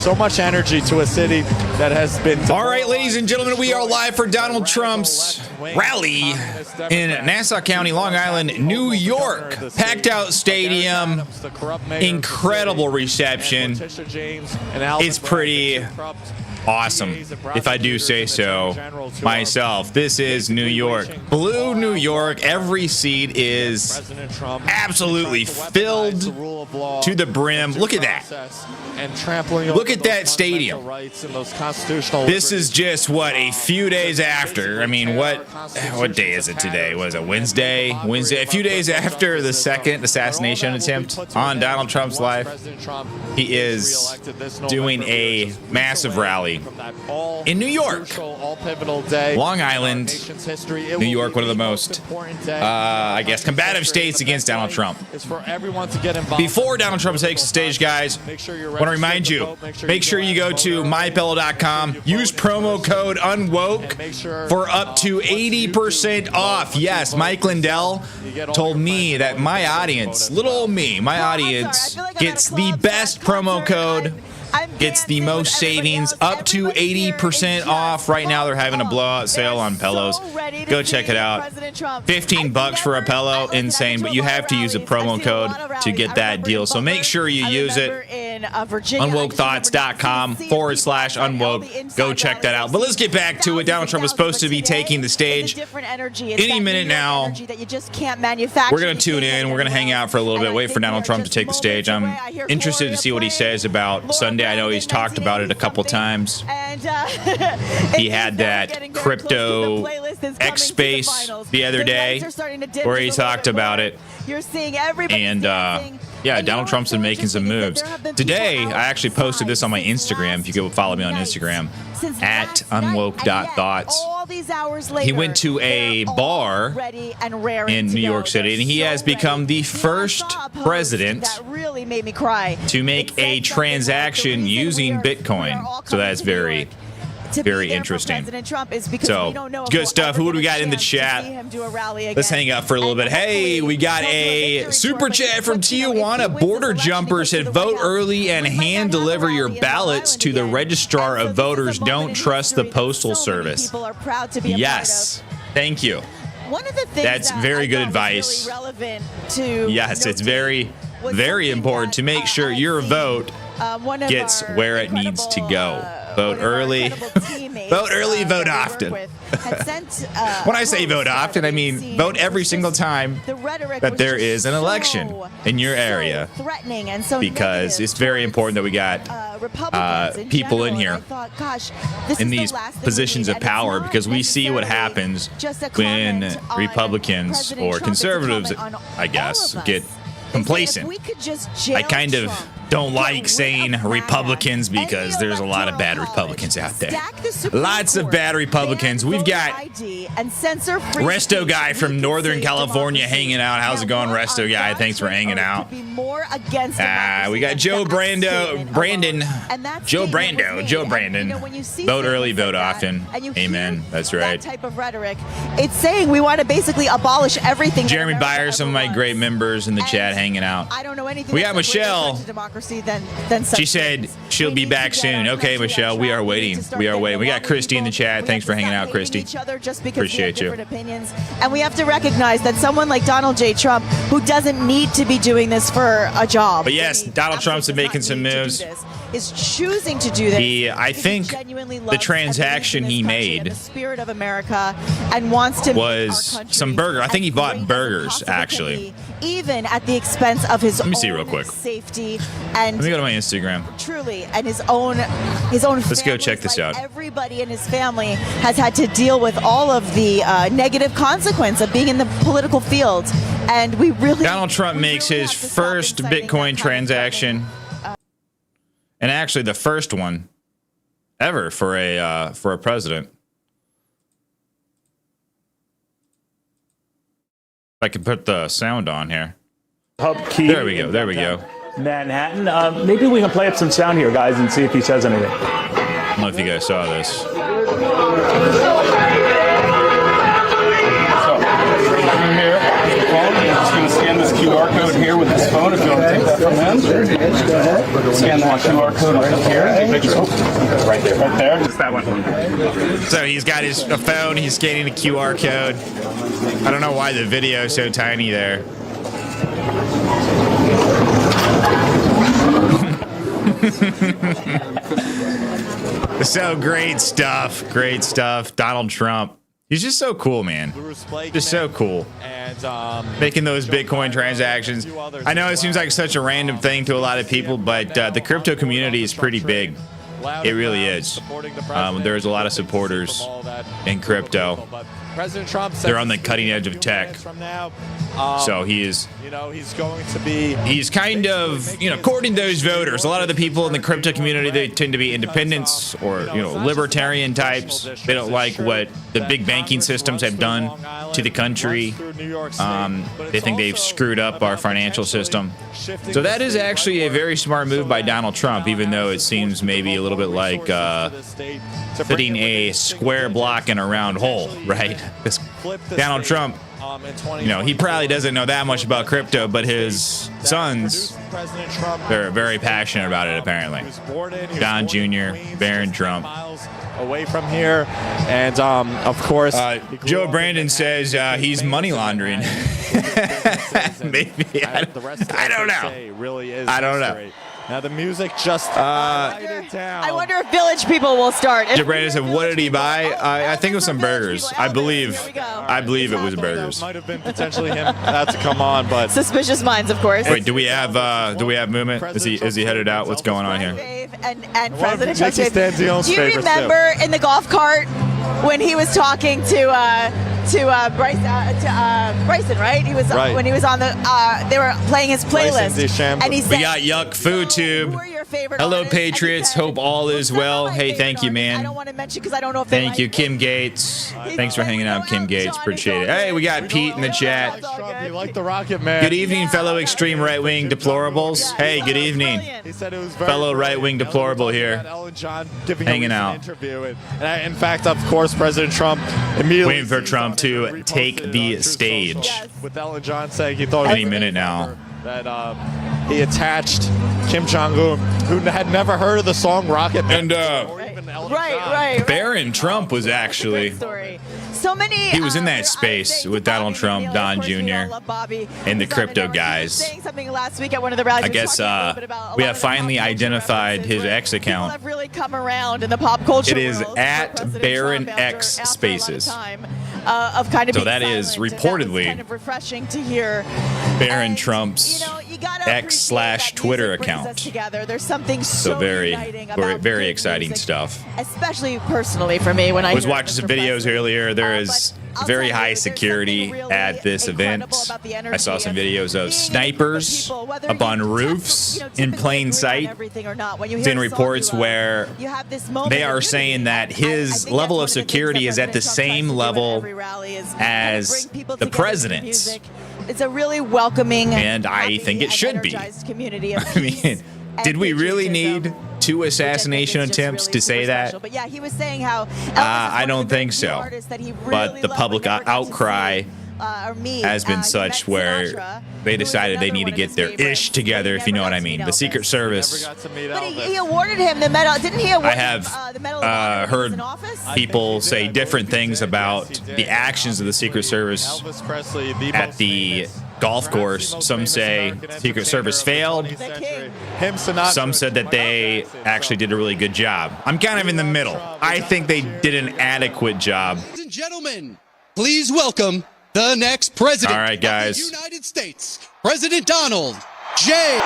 So much energy to a city that has been... All right, ladies and gentlemen, we are live for Donald Trump's rally in Nassau County, Long Island, New York. Packed out stadium, incredible reception. It's pretty awesome, if I do say so myself. This is New York. Blue New York. Every seat is absolutely filled to the brim. Look at that. Look at that stadium. This is just, what, a few days after. I mean, what day is it today? Was it Wednesday? A few days after the second assassination attempt on Donald Trump's life. He is doing a massive rally in New York, Long Island, New York, one of the most, I guess, combative states against Donald Trump. Before Donald Trump takes the stage, guys, I want to remind you, make sure you go to mypillow.com, use promo code UNWOKE for up to 80% off. Yes, Mike Lindell told me that my audience, little old me, my audience gets the best promo code, gets the most savings, up to 80% off. Right now they're having a blowout sale on pillows. Go check it out. 15 bucks for a pillow, insane, but you have to use a promo code to get that deal. So make sure you use it. Unwokethoughts.com/unwoke. Go check that out. But let's get back to it. Donald Trump is supposed to be taking the stage any minute now. We're going to tune in. We're going to hang out for a little bit, wait for Donald Trump to take the stage. I'm interested to see what he says about Sunday. I know he's talked about it a couple times. He had that crypto X space the other day where he talked about it. And yeah, Donald Trump's been making some moves. Today, I actually posted this on my Instagram. If you go follow me on Instagram, at unwoke.thoughts. He went to a bar in New York City, and he has become the first president to make a transaction using Bitcoin. So that's very interesting. So, good stuff. Who do we got in the chat? Let's hang out for a little bit. Hey, we got a super chat from Tijuana. Border Jumper said, vote early and hand deliver your ballots to the registrar of voters. Don't trust the postal service. Yes. Thank you. That's very good advice. Yes, it's very important to make sure your vote gets where it needs to go. Vote early. Vote early, vote often. When I say vote often, I mean vote every single time that there is an election in your area, because it's very important that we got people in here in these positions of power, because we see what happens when Republicans or conservatives, I guess, get complacent. I kind of don't like saying Republicans because there's a lot of bad Republicans out there. Lots of bad Republicans. We've got Resto Guy from Northern California hanging out. How's it going, Resto Guy? Thanks for hanging out. We got Joe Brandon. Joe Brandon. Vote early, vote often. Amen. That's right. Type of rhetoric. It's saying we want to basically abolish everything. Jeremy Byers, some of my great members in the chat hanging out. I don't know anything. We got Michelle. She said she'll be back soon. Okay, Michelle, we are waiting. We got Christy in the chat. Thanks for hanging out, Christy. Appreciate you. And we have to recognize that someone like Donald J. Trump, who doesn't need to be doing this for a job. But yes, Donald Trump's been making some moves. Is choosing to do this. I think the transaction he made, the spirit of America, and wants to was some burger. I think he bought burgers, actually, even at the expense of his. Let me see real quick. Safety and. Let me go to my Instagram. Truly, and his own. Let's go check this out. Everybody in his family has had to deal with all of the negative consequence of being in the political field, and we really. Donald Trump makes his first Bitcoin transaction. And actually, the first one ever for a president. If I can put the sound on here. There we go. There we go. Manhattan. Maybe we can play up some sound here, guys, and see if he says anything. I don't know if you guys saw this. Here, just going to scan this QR code here with his phone if you want to take that from him. Scan that QR code right up here. Right there. Right there. Just that one. So he's got his a phone. He's scanning the QR code. I don't know why the video is so tiny there. So great stuff. Great stuff. Donald Trump. He's just so cool, man. Just so cool. Making those Bitcoin transactions. I know it seems like such a random thing to a lot of people, but the crypto community is pretty big. It really is. There's a lot of supporters in crypto. President Trump, they're on the cutting edge of tech. So he is, he's going to be. He's kind of, courting those voters. A lot of the people in the crypto community, they tend to be independents or, libertarian types. They don't like what the big banking systems have done to the country. They think they've screwed up our financial system. So that is actually a very smart move by Donald Trump, even though it seems maybe a little bit like fitting a square block in a round hole, right? This Donald Trump, he probably doesn't know that much about crypto, but his sons, they're very passionate about it, apparently. Don Jr., Barron Trump. Away from here, and of course, Joe Brandon says he's money laundering. Maybe I don't know. I don't know. Now the music just I wonder if Village people will start. Joe Brandon said, "What did he buy?" I think it was some burgers. I believe it was burgers. Might have been potentially him. That's come on, but suspicious minds, of course. Wait, do we have movement? Is he headed out? What's going on here? And President Trump. Do you remember in the golf cart when he was talking to Bryson, right? He was when he was on the. They were playing his playlist, and he said, "We got Yuck Food Tube. Hello, Patriots. Hope all is well. Hey, thank you, man. I don't want to mention because I don't know if thank you, Kim Gates. Thanks for hanging out, Kim Gates. Appreciate it. Hey, we got Pete in the chat. You like the Rocket Man. Good evening, fellow extreme right-wing deplorables. Hey, good evening, fellow right-wing deplorable here, hanging out. And in fact, of course, President Trump immediately waiting for Trump to take the stage. With Ellen John saying he thought any minute now that he attached Kim Jong-un, who had never heard of the song Rocket Man. And right. Barron Trump was actually. So many. He was in that space with Donald Trump, Don Jr., and the crypto guys. Saying something last week at one of the rallies. I guess we have finally identified his X account. Have really come around in the pop culture. It is at Barron X Spaces. Of kind of so that is reportedly kind of refreshing to hear Barron Trump's X/Twitter account. There's something so very exciting stuff. Especially personally for me when I was watching some videos earlier. There is very high security at this event. I saw some videos of snipers up on roofs in plain sight. Seen reports where they are saying that his level of security is at the same level as the president's. It's a really welcoming, and I think it should be. I mean, did we really need 2 assassination attempts to say that? But yeah, he was saying how I don't think so. But the public outcry has been such where they decided they need to get their ish together, if you know what I mean. The Secret Service. But he awarded him the medal. Didn't he award I have the medal heard people say different things about the actions of the Secret Service at the golf course. Some say Secret Service failed. Some said that they actually did a really good job. I'm kind of in the middle. I think they did an adequate job. Ladies and gentlemen, please welcome the next president of the United States, President Donald J.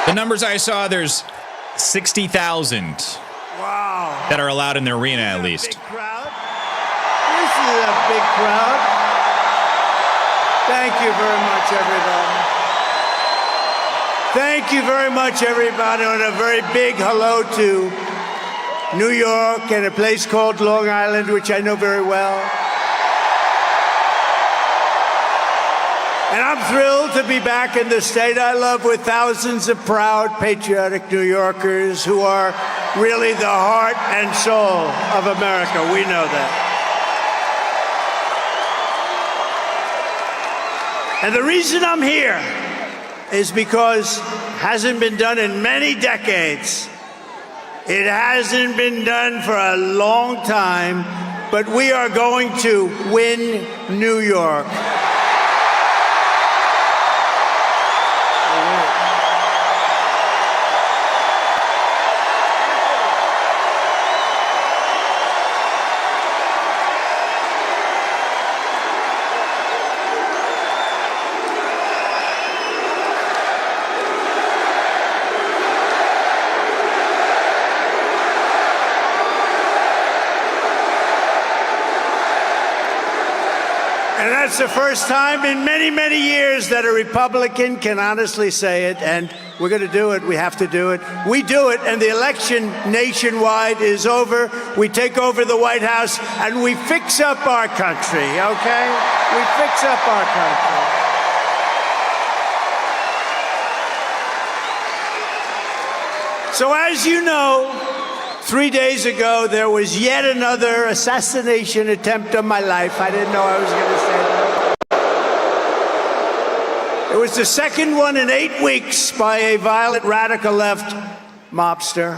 The numbers I saw, there's 60,000 that are allowed in the arena at least. Big crowd. This is a big crowd. Thank you very much, everybody. Thank you very much, everybody, and a very big hello to New York and a place called Long Island, which I know very well. And I'm thrilled to be back in the state I love with thousands of proud, patriotic New Yorkers who are really the heart and soul of America. We know that. And the reason I'm here is because it hasn't been done in many decades. It hasn't been done for a long time, but we are going to win New York. And that's the first time in many, many years that a Republican can honestly say it, and we're going to do it. We have to do it. We do it, and the election nationwide is over. We take over the White House, and we fix up our country, okay? We fix up our country. So as you know, 3 days ago, there was yet another assassination attempt on my life. I didn't know I was going to say that. It was the second one in 8 weeks by a violent radical left mobster.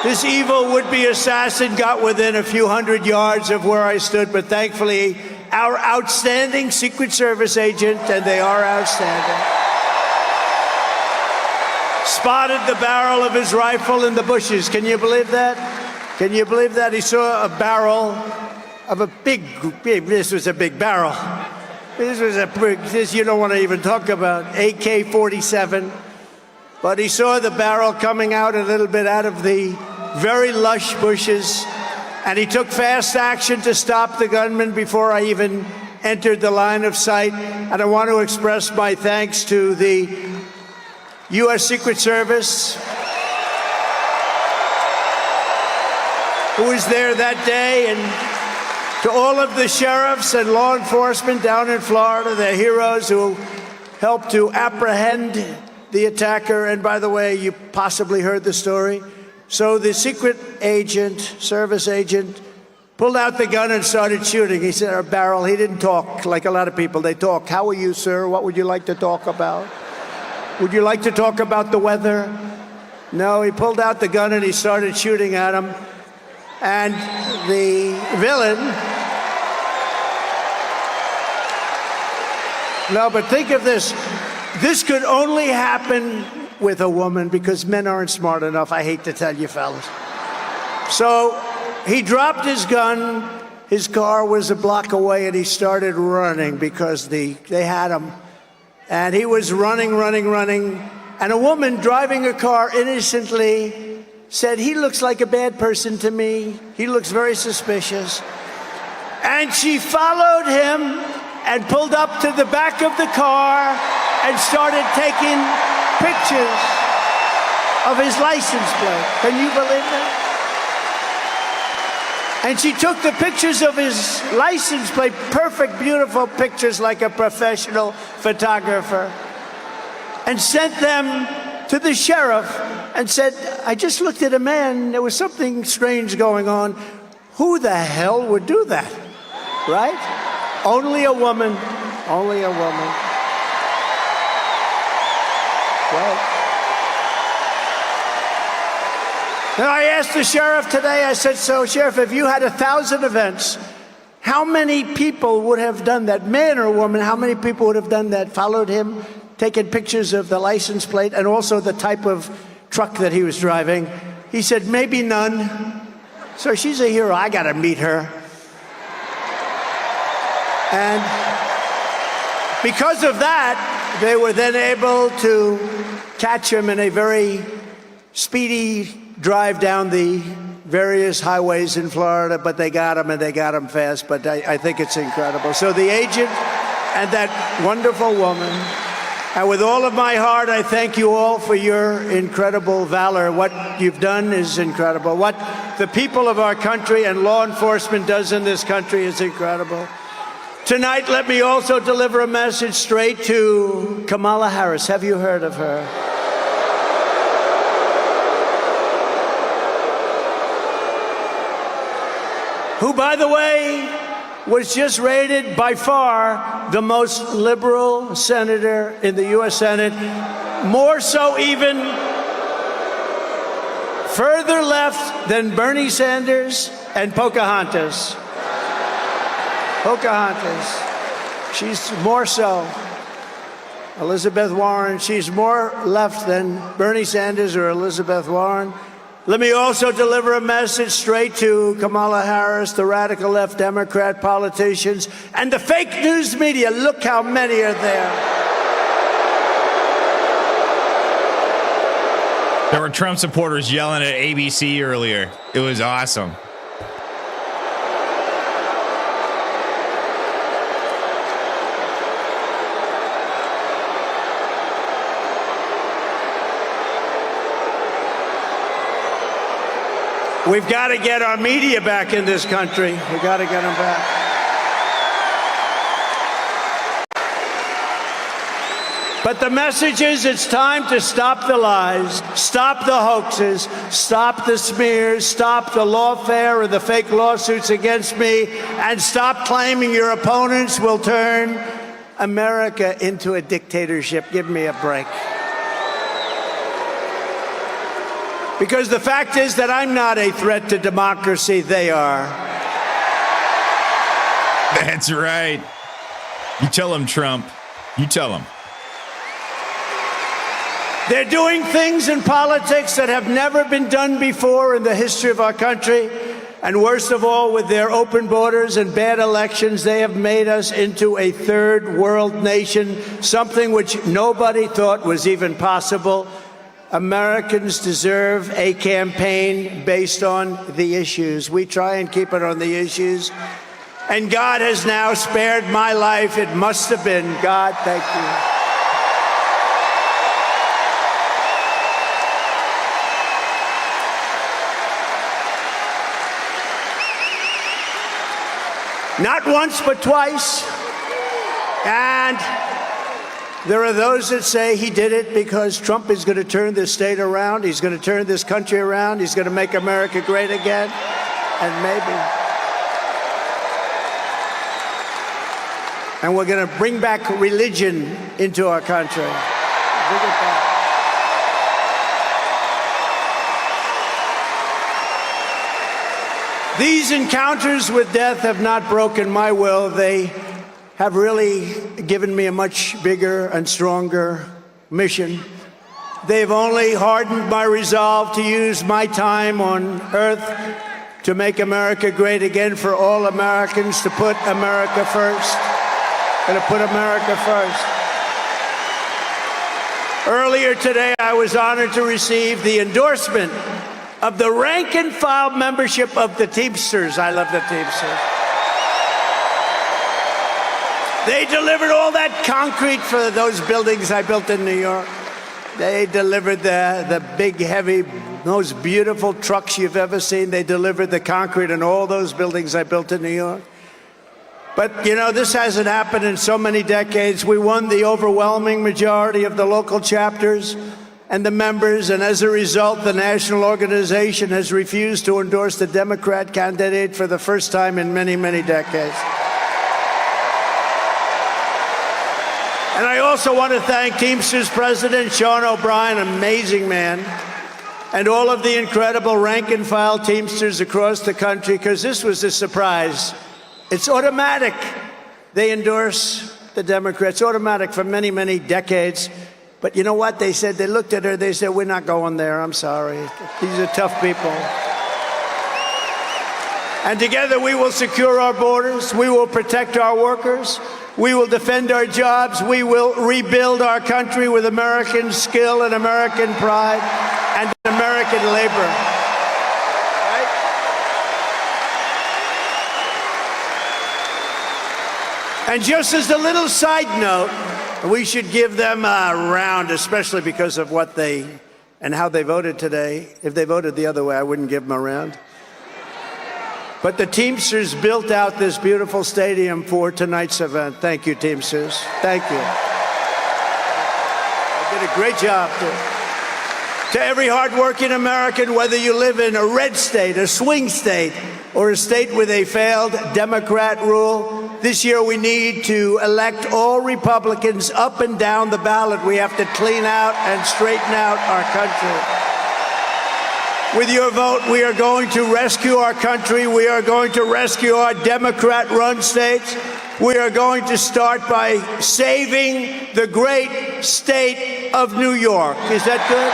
This evil would-be assassin got within a few hundred yards of where I stood, but thankfully, our outstanding Secret Service agent, and they are outstanding, spotted the barrel of his rifle in the bushes. Can you believe that? Can you believe that? He saw a barrel of a big, this was a big barrel. This was a big, this you don't want to even talk about, AK-47. But he saw the barrel coming out a little bit out of the very lush bushes, and he took fast action to stop the gunman before I even entered the line of sight. And I want to express my thanks to the U.S. Secret Service, who was there that day, and to all of the sheriffs and law enforcement down in Florida, they're heroes who helped to apprehend the attacker. And by the way, you possibly heard the story. So the secret agent, service agent, pulled out the gun and started shooting. He said, a barrel. He didn't talk like a lot of people. They talk. How are you, sir? What would you like to talk about? Would you like to talk about the weather? No, he pulled out the gun and he started shooting at him. And the villain... No, but think of this. This could only happen with a woman because men aren't smart enough, I hate to tell you, fellas. So he dropped his gun. His car was a block away, and he started running because they had him. And he was running. And a woman driving a car innocently said, he looks like a bad person to me. He looks very suspicious. And she followed him and pulled up to the back of the car and started taking pictures of his license plate. Can you believe that? And she took the pictures of his license plate, perfect, beautiful pictures like a professional photographer, and sent them to the sheriff and said, I just looked at a man, there was something strange going on. Who the hell would do that, right? Only a woman, only a woman. Right. And I asked the sheriff today, I said, so Sheriff, if you had 1,000 events, how many people would have done that? Man or woman, how many people would have done that? Followed him, taken pictures of the license plate and also the type of truck that he was driving. He said, maybe none. So she's a hero, I gotta meet her. And because of that, they were then able to catch him in a very speedy drive down the various highways in Florida, but they got him, and they got him fast. But I think it's incredible. So the agent and that wonderful woman, and with all of my heart, I thank you all for your incredible valor. What you've done is incredible. What the people of our country and law enforcement does in this country is incredible. Tonight, let me also deliver a message straight to Kamala Harris. Have you heard of her? Who, by the way, was just rated by far the most liberal senator in the U.S. Senate, more so even further left than Bernie Sanders and Pocahontas. Pocahontas. She's more so. Elizabeth Warren, she's more left than Bernie Sanders or Elizabeth Warren. Let me also deliver a message straight to Kamala Harris, the radical left Democrat politicians, and the fake news media. Look how many are there. There were Trump supporters yelling at ABC earlier. It was awesome. We've got to get our media back in this country. We've got to get them back. But the message is it's time to stop the lies, stop the hoaxes, stop the smears, stop the lawfare and the fake lawsuits against me, and stop claiming your opponents will turn America into a dictatorship. Give me a break. Because the fact is that I'm not a threat to democracy, they are. That's right. You tell them, Trump. You tell them. They're doing things in politics that have never been done before in the history of our country. And worst of all, with their open borders and bad elections, they have made us into a third world nation, something which nobody thought was even possible. Americans deserve a campaign based on the issues. We try and keep it on the issues. And God has now spared my life. It must have been God. Thank you. Not once, but twice. And there are those that say he did it because Trump is going to turn this state around. He's going to turn this country around. He's going to make America great again. And maybe. And we're going to bring back religion into our country. Bring it back. These encounters with death have not broken my will. They have really given me a much bigger and stronger mission. They've only hardened my resolve to use my time on earth to make America great again, for all Americans to put America first. Going to put America first. Earlier today, I was honored to receive the endorsement of the rank and file membership of the Teamsters. I love the Teamsters. They delivered all that concrete for those buildings I built in New York. They delivered the big, heavy, most beautiful trucks you've ever seen. They delivered the concrete in all those buildings I built in New York. But, you know, this hasn't happened in so many decades. We won the overwhelming majority of the local chapters and the members, and as a result, the national organization has refused to endorse the Democrat candidate for the first time in many, many decades. And I also want to thank Teamsters President Sean O'Brien, amazing man, and all of the incredible rank-and-file Teamsters across the country, because this was a surprise. It's automatic. They endorse the Democrats, automatic for many, many decades. But you know what? They said, they looked at her, they said, we're not going there, I'm sorry. These are tough people. And together we will secure our borders, we will protect our workers, we will defend our jobs, we will rebuild our country with American skill and American pride and American labor. Right? And just as a little side note, we should give them a round, especially because of what they and how they voted today. If they voted the other way, I wouldn't give them a round. But the Teamsters built out this beautiful stadium for tonight's event. Thank you, Teamsters. Thank you. They did a great job. To every hardworking American, whether you live in a red state, a swing state, or a state with a failed Democrat rule, this year we need to elect all Republicans up and down the ballot. We have to clean out and straighten out our country. With your vote, we are going to rescue our country. We are going to rescue our Democrat-run states. We are going to start by saving the great state of New York. Is that good?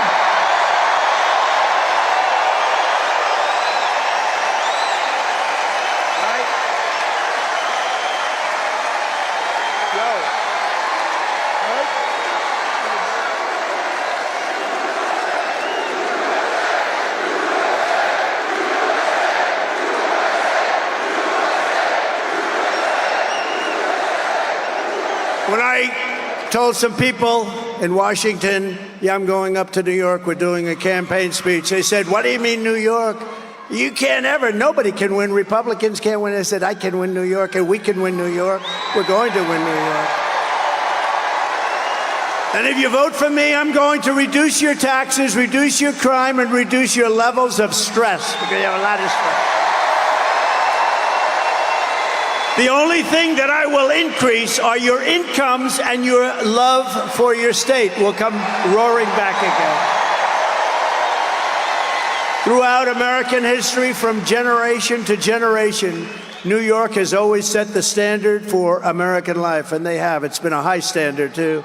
When I told some people in Washington, yeah, I'm going up to New York, we're doing a campaign speech, they said, what do you mean New York? You can't ever, nobody can win, Republicans can't win. I said, I can win New York and we can win New York. We're going to win New York. And if you vote for me, I'm going to reduce your taxes, reduce your crime, and reduce your levels of stress, because you have a lot of stress. The only thing that I will increase are your incomes, and your love for your state will come roaring back again. Throughout American history, from generation to generation, New York has always set the standard for American life, and they have. It's been a high standard, too.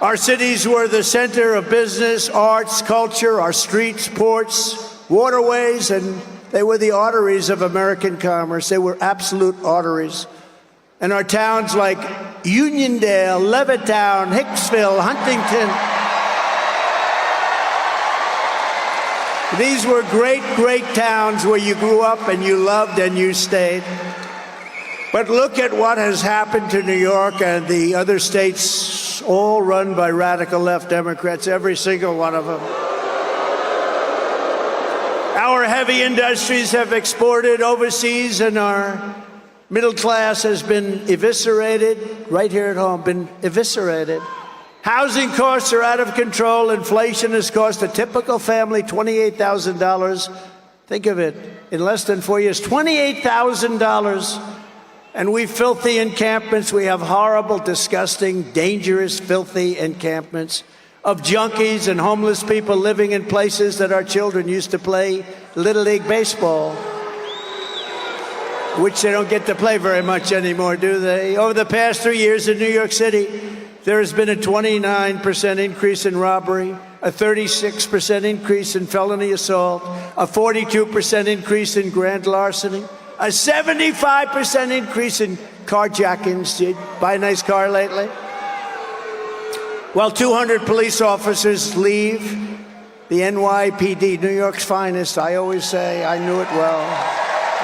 Our cities were the center of business, arts, culture, our streets, ports, waterways, and they were the arteries of American commerce. They were absolute arteries. And our towns like Uniondale, Levittown, Hicksville, Huntington, these were great, great towns where you grew up and you loved and you stayed. But look at what has happened to New York and the other states, all run by radical left Democrats, every single one of them. Our heavy industries have exported overseas, and our middle class has been eviscerated, right here at home, been eviscerated. Housing costs are out of control. Inflation has cost a typical family $28,000. Think of it, in less than 4 years, $28,000. And we filthy encampments. We have horrible, disgusting, dangerous, filthy encampments of junkies and homeless people living in places that our children used to play Little League baseball, which they don't get to play very much anymore, do they? Over the past 3 years in New York City, there has been a 29% increase in robbery, a 36% increase in felony assault, a 42% increase in grand larceny, a 75% increase in carjackings. Did you buy a nice car lately? Well, 200 police officers leave the NYPD, New York's finest. I always say, I knew it well.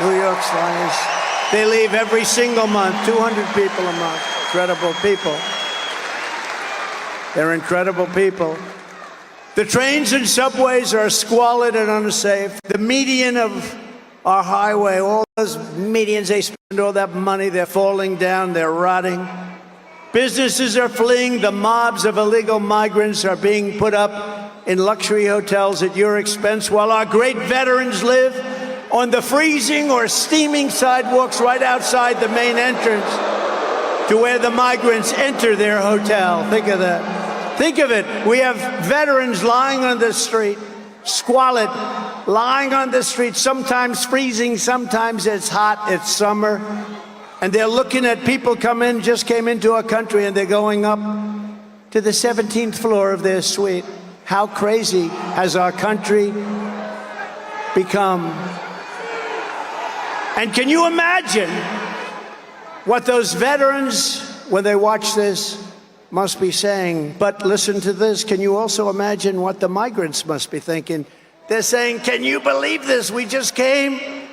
New York's finest. They leave every single month, 200 people a month. Incredible people. They're incredible people. The trains and subways are squalid and unsafe. The median of our highway, all those medians, they spend all that money, they're falling down, they're rotting. Businesses are fleeing. The mobs of illegal migrants are being put up in luxury hotels at your expense, while our great veterans live on the freezing or steaming sidewalks right outside the main entrance to where the migrants enter their hotel. Think of that. Think of it. We have veterans lying on the street, squalid, lying on the street, sometimes freezing, sometimes it's hot, it's summer. And they're looking at people come in, just came into our country, and they're going up to the 17th floor of their suite. How crazy has our country become? And can you imagine what those veterans, when they watch this, must be saying? But listen to this. Can you also imagine what the migrants must be thinking? They're saying, can you believe this? We just came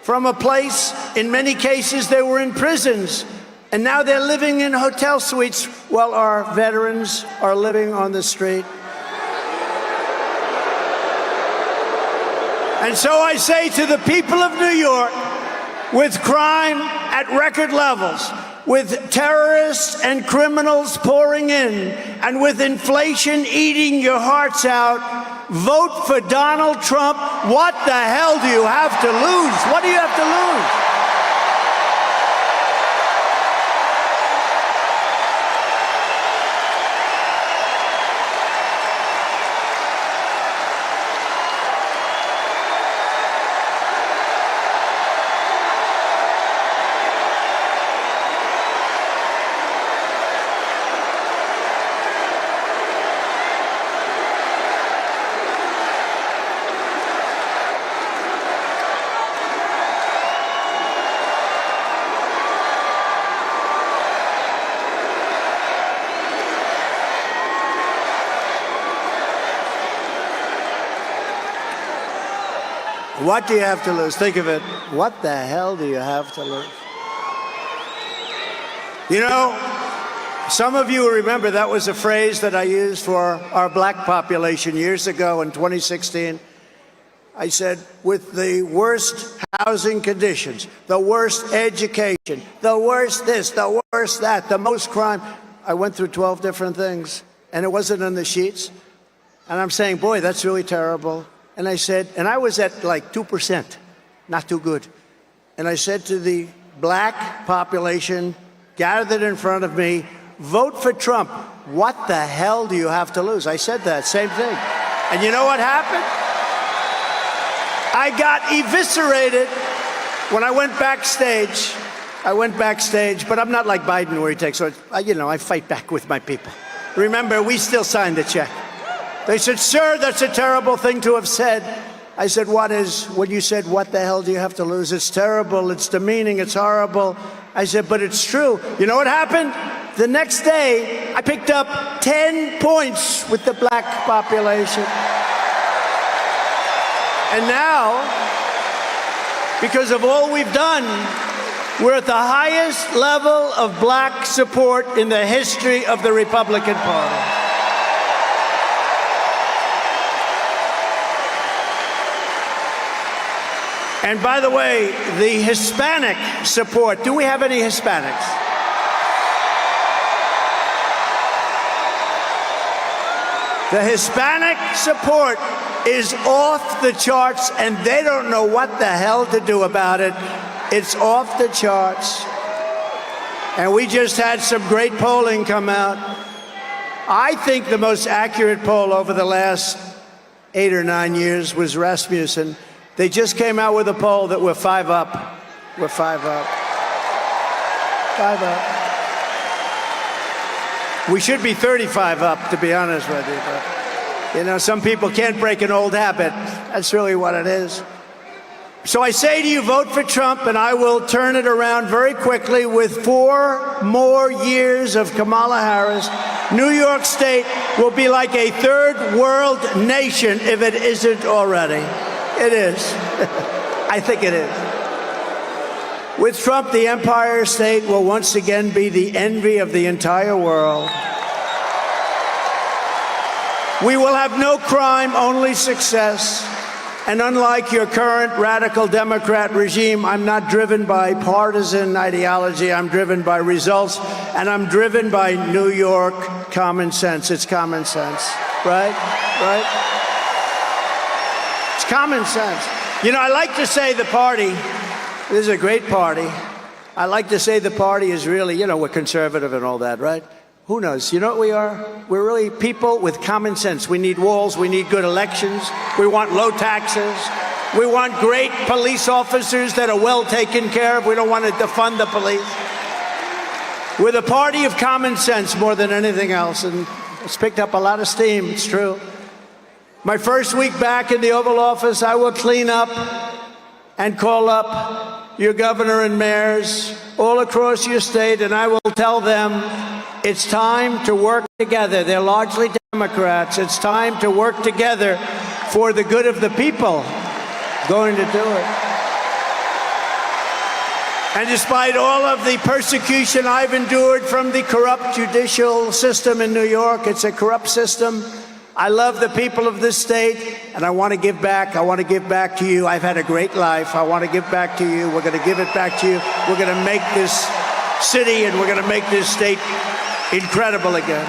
from a place, in many cases, they were in prisons, and now they're living in hotel suites while our veterans are living on the street. And so I say to the people of New York, with crime at record levels, with terrorists and criminals pouring in, and with inflation eating your hearts out, vote for Donald Trump. What the hell do you have to lose? What do you have to lose? What do you have to lose? Think of it. What the hell do you have to lose? You know, some of you remember that was a phrase that I used for our black population years ago in 2016. I said, with the worst housing conditions, the worst education, the worst this, the worst that, the most crime. I went through 12 different things, and it wasn't in the sheets. And I'm saying, boy, that's really terrible. And I said, and I was at like 2%, not too good. And I said to the black population gathered in front of me, vote for Trump. What the hell do you have to lose? I said that, same thing. And you know what happened? I got eviscerated when I went backstage. But I'm not like Biden where he takes, I fight back with my people. Remember, we still signed the check. They said, sir, that's a terrible thing to have said. I said, when you said, what the hell do you have to lose? It's terrible, it's demeaning, it's horrible. I said, but it's true. You know what happened? The next day, I picked up 10 points with the black population. And now, because of all we've done, we're at the highest level of black support in the history of the Republican Party. And by the way, the Hispanic support, do we have any Hispanics? The Hispanic support is off the charts, and they don't know what the hell to do about it. It's off the charts. And we just had some great polling come out. I think the most accurate poll over the last 8 or 9 years was Rasmussen. They just came out with a poll that we're 5 up. We're 5 up. 5 up. We should be 35 up, to be honest with you. But, some people can't break an old habit. That's really what it is. So I say to you, vote for Trump, and I will turn it around very quickly with 4 more years of Kamala Harris. New York State will be like a third world nation if it isn't already. It is. I think it is. With Trump, the Empire State will once again be the envy of the entire world. We will have no crime, only success. And unlike your current radical Democrat regime, I'm not driven by partisan ideology. I'm driven by results, and I'm driven by New York common sense. It's common sense, right? Right? It's common sense. I like to say the party, this is a great party. I like to say the party is really, we're conservative and all that, right? Who knows? You know what we are? We're really people with common sense. We need walls. We need good elections. We want low taxes. We want great police officers that are well taken care of. We don't want to defund the police. We're the party of common sense more than anything else, and it's picked up a lot of steam. It's true. My first week back in the Oval Office, I will clean up and call up your governor and mayors all across your state, and I will tell them it's time to work together. They're largely Democrats. It's time to work together for the good of the people. Going to do it. And despite all of the persecution I've endured from the corrupt judicial system in New York, it's a corrupt system, I love the people of this state, and I want to give back. I want to give back to you. I've had a great life. I want to give back to you. We're going to give it back to you. We're going to make this city and we're going to make this state incredible again.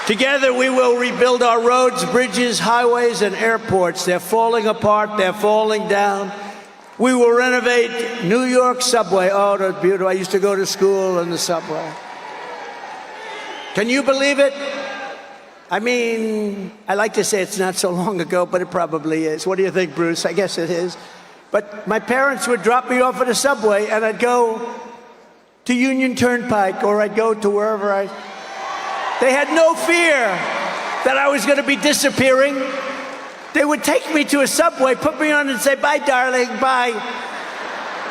Together, we will rebuild our roads, bridges, highways, and airports. They're falling apart. They're falling down. We will renovate New York subway. Oh, that's beautiful. I used to go to school in the subway. Can you believe it? I mean, I like to say it's not so long ago, but it probably is. What do you think, Bruce? I guess it is. But my parents would drop me off at a subway, and I'd go to Union Turnpike, or I'd go to wherever They had no fear that I was going to be disappearing. They would take me to a subway, put me on and say, bye, darling, bye.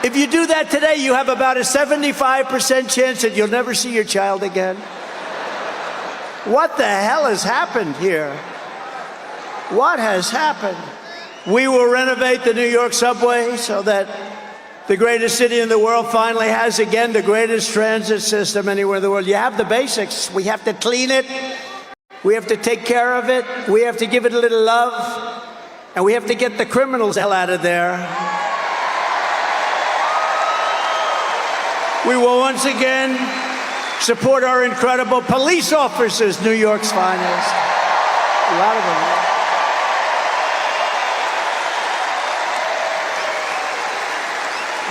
If you do that today, you have about a 75% chance that you'll never see your child again. What the hell has happened here? What has happened? We will renovate the New York subway so that the greatest city in the world finally has, again, the greatest transit system anywhere in the world. You have the basics. We have to clean it. We have to take care of it. We have to give it a little love. And we have to get the criminals the hell out of there. We will once again support our incredible police officers, New York's finest. A lot of them.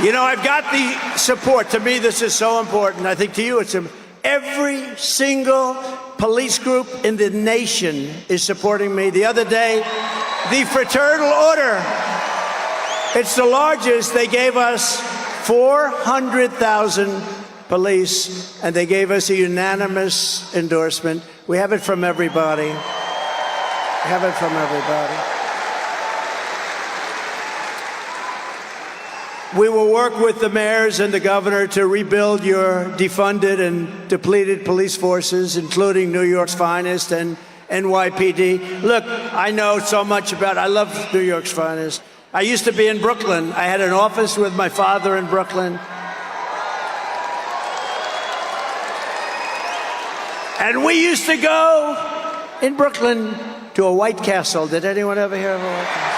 You know, I've got the support. To me, this is so important. I think to you, it's every single police group in the nation is supporting me. The other day, the Fraternal Order, it's the largest. They gave us 400,000 police, and they gave us a unanimous endorsement. We have it from everybody. We have it from everybody. We will work with the mayors and the governor to rebuild your defunded and depleted police forces, including New York's finest and NYPD. Look, I know so much about it. I love New York's finest. I used to be in Brooklyn. I had an office with my father in Brooklyn. And we used to go in Brooklyn to a White Castle. Did anyone ever hear of a White Castle?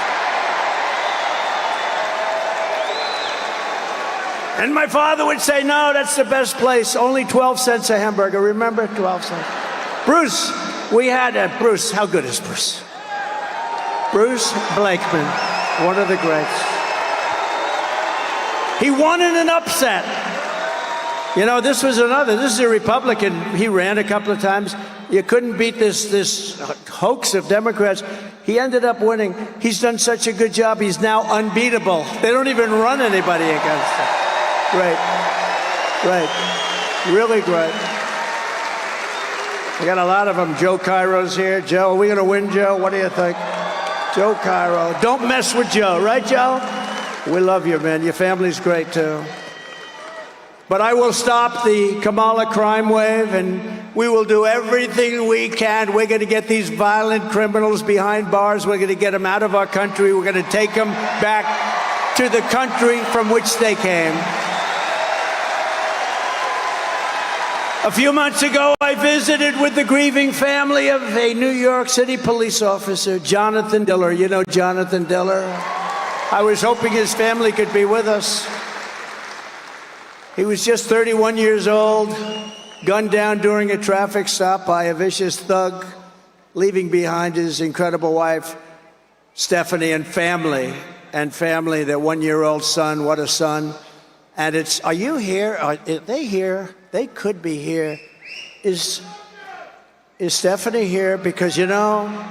And my father would say, no, that's the best place. Only 12 cents a hamburger. Remember? 12 cents. Bruce, we had Bruce. How good is Bruce? Bruce Blakeman, one of the greats. He won in an upset. You know, this is a Republican. He ran a couple of times. You couldn't beat this hoax of Democrats. He ended up winning. He's done such a good job. He's now unbeatable. They don't even run anybody against him. Great. Great. Really great. We got a lot of them. Joe Cairo's here. Joe, are we going to win, Joe? What do you think? Joe Cairo. Don't mess with Joe, right, Joe? We love you, man. Your family's great, too. But I will stop the Kamala crime wave, and we will do everything we can. We're going to get these violent criminals behind bars. We're going to get them out of our country. We're going to take them back to the country from which they came. A few months ago, I visited with the grieving family of a New York City police officer, Jonathan Diller. You know Jonathan Diller? I was hoping his family could be with us. He was just 31 years old, gunned down during a traffic stop by a vicious thug, leaving behind his incredible wife, Stephanie, and family, their one-year-old son. What a son. And it's, are you here? Are they here? They could be here. Is Stephanie here? Because, you know,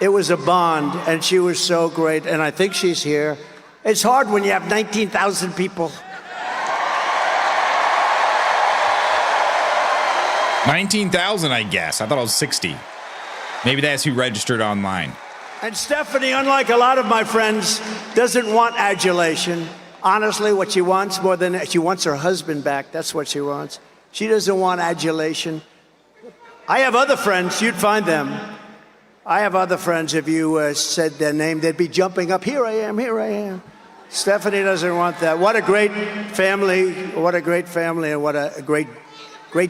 it was a bond, and she was so great, and I think she's here. It's hard when you have 19,000 people. 19,000, I guess. I thought it was 60. Maybe that's who registered online. And Stephanie, unlike a lot of my friends, doesn't want adulation. Honestly, what she wants more than she wants her husband back. That's what she wants. She doesn't want adulation. I have other friends. You'd find them. I have other friends. If you said their name, they'd be jumping up. Here I am. Here I am. Stephanie doesn't want that. What a great family. What a great family, and what a great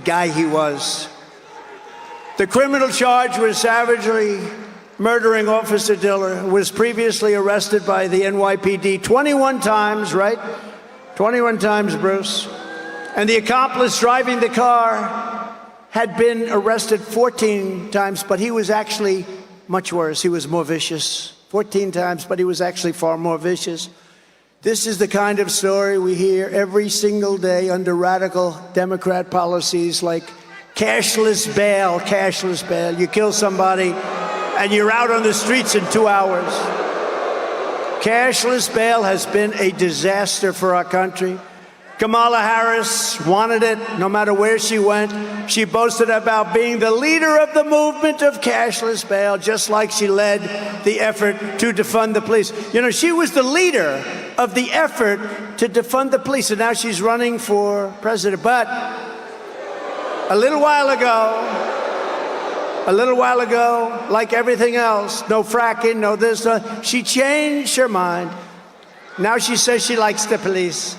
guy he was. The criminal charge was savagely murdering Officer Diller, who was previously arrested by the NYPD 21 times, right? 21 times, Bruce. And the accomplice driving the car had been arrested 14 times, but he was actually much worse. He was more vicious. 14 times, but he was actually far more vicious. This is the kind of story we hear every single day under radical Democrat policies like cashless bail, cashless bail. You kill somebody and you're out on the streets in 2 hours. Cashless bail has been a disaster for our country. Kamala Harris wanted it no matter where she went. She boasted about being the leader of the movement of cashless bail, just like she led the effort to defund the police. You know, she was the leader of the effort to defund the police, and now she's running for president. But a little while ago, like everything else, no fracking, no this, no, she changed her mind. Now she says she likes the police.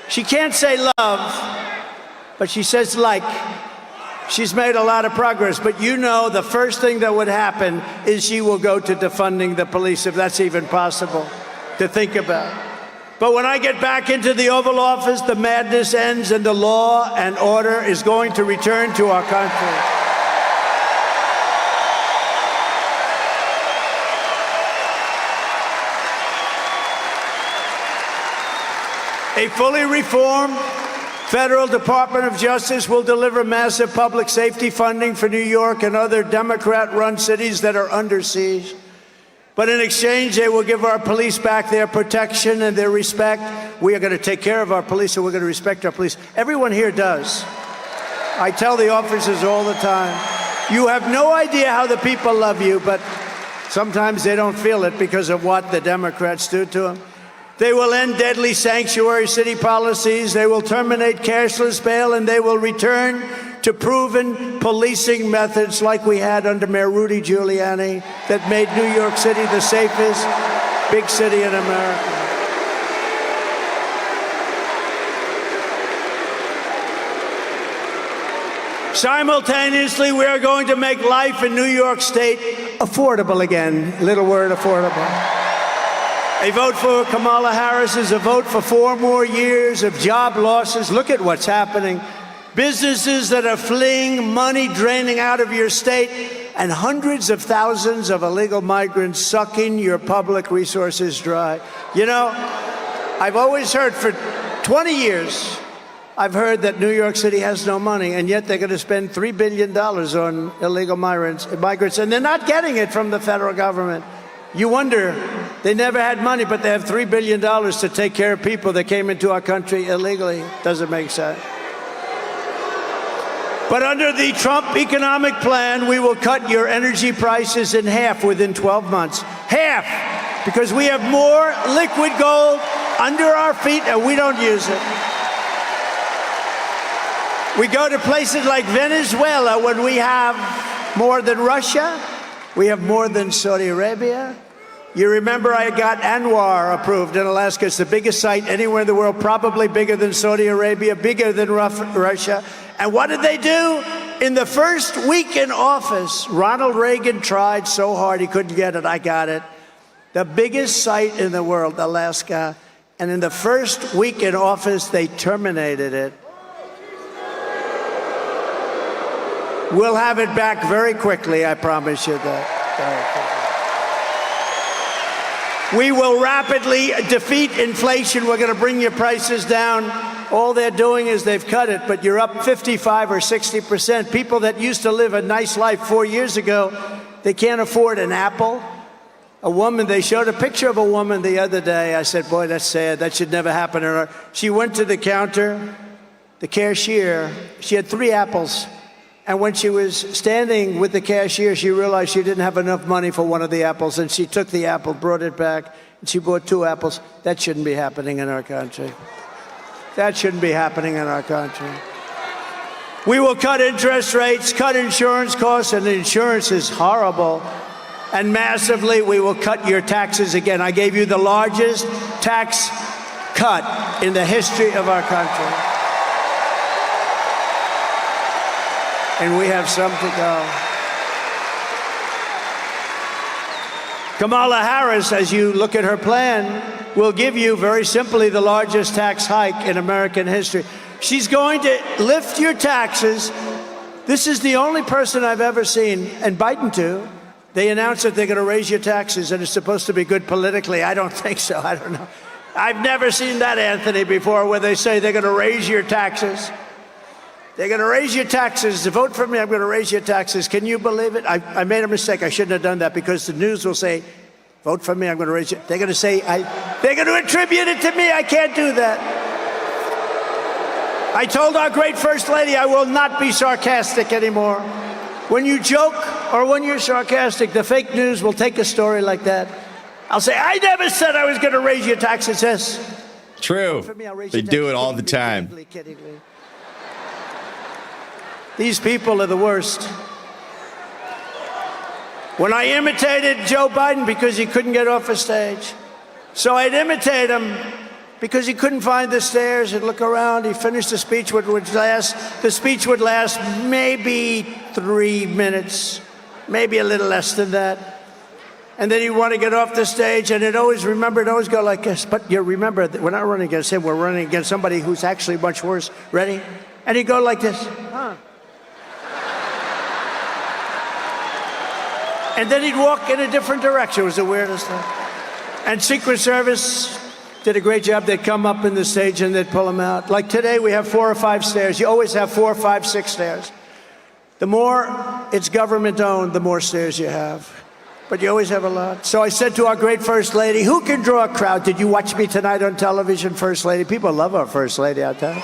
She can't say love, but she says like. She's made a lot of progress, but you know the first thing that would happen is she will go to defunding the police, if that's even possible to think about. But when I get back into the Oval Office, the madness ends and the law and order is going to return to our country. A fully reformed federal Department of Justice will deliver massive public safety funding for New York and other Democrat-run cities that are under siege. But in exchange, they will give our police back their protection and their respect. We are going to take care of our police, and we're going to respect our police. Everyone here does. I tell the officers all the time, you have no idea how the people love you, but sometimes they don't feel it because of what the Democrats do to them. They will end deadly sanctuary city policies, they will terminate cashless bail, and they will return to proven policing methods like we had under Mayor Rudy Giuliani that made New York City the safest big city in America. Simultaneously, we are going to make life in New York State affordable again. Little word, affordable. A vote for Kamala Harris is a vote for 4 more years of job losses. Look at what's happening. Businesses that are fleeing, money draining out of your state, and hundreds of thousands of illegal migrants sucking your public resources dry. You know, I've always heard for 20 years, I've heard that New York City has no money, and yet they're going to spend $3 billion on illegal migrants, and they're not getting it from the federal government. You wonder, they never had money, but they have $3 billion to take care of people that came into our country illegally. Doesn't make sense. But under the Trump economic plan, we will cut your energy prices in half within 12 months. Half! Because we have more liquid gold under our feet and we don't use it. We go to places like Venezuela when we have more than Russia. We have more than Saudi Arabia. You remember I got Anwar approved in Alaska. It's the biggest site anywhere in the world, probably bigger than Saudi Arabia, bigger than Russia. And what did they do? In the first week in office, Ronald Reagan tried so hard he couldn't get it. I got it. The biggest site in the world, Alaska. And in the first week in office, they terminated it. We'll have it back very quickly, I promise you that. We will rapidly defeat inflation. We're going to bring your prices down. All they're doing is they've cut it, but you're up 55 or 60%. People that used to live a nice life 4 years ago, they can't afford an apple. A woman, they showed a picture of a woman the other day. I said, boy, that's sad. That should never happen to her. She went to the counter, the cashier. She had 3 apples. And when she was standing with the cashier, she realized she didn't have enough money for one of the apples, and she took the apple, brought it back, and she bought 2 apples. That shouldn't be happening in our country. That shouldn't be happening in our country. We will cut interest rates, cut insurance costs, and insurance is horrible. And massively, we will cut your taxes again. I gave you the largest tax cut in the history of our country. And we have some to go. Kamala Harris, as you look at her plan, will give you, very simply, the largest tax hike in American history. She's going to lift your taxes. This is the only person I've ever seen, and Biden too. They announce that they're going to raise your taxes, and it's supposed to be good politically. I don't think so. I don't know. I've never seen that, Anthony, before, where they say they're going to raise your taxes. They're going to raise your taxes. Vote for me, I'm going to raise your taxes. Can you believe it? I made a mistake. I shouldn't have done that, because the news will say, vote for me, I'm going to raise you. They're going to say, they're going to attribute it to me. I can't do that. I told our great First Lady I will not be sarcastic anymore. When you joke or when you're sarcastic, the fake news will take a story like that. I'll say, I never said I was going to raise your taxes. Yes. True. They do it all the time. These people are the worst. When I imitated Joe Biden because he couldn't get off a stage, so I'd imitate him because he couldn't find the stairs. He'd look around. He finished the speech, the speech would last maybe 3 minutes, maybe a little less than that. And then he'd want to get off the stage, and it'd always go like this. But you remember, we're not running against him. We're running against somebody who's actually much worse. Ready? And he'd go like this. And then he'd walk in a different direction. It was the weirdest thing. And Secret Service did a great job. They'd come up in the stage and they'd pull him out. Like today, we have 4 or 5 stairs. You always have 4, 5, 6 stairs. The more it's government-owned, the more stairs you have. But you always have a lot. So I said to our great First Lady, who can draw a crowd? Did you watch me tonight on television, First Lady? People love our First Lady out there.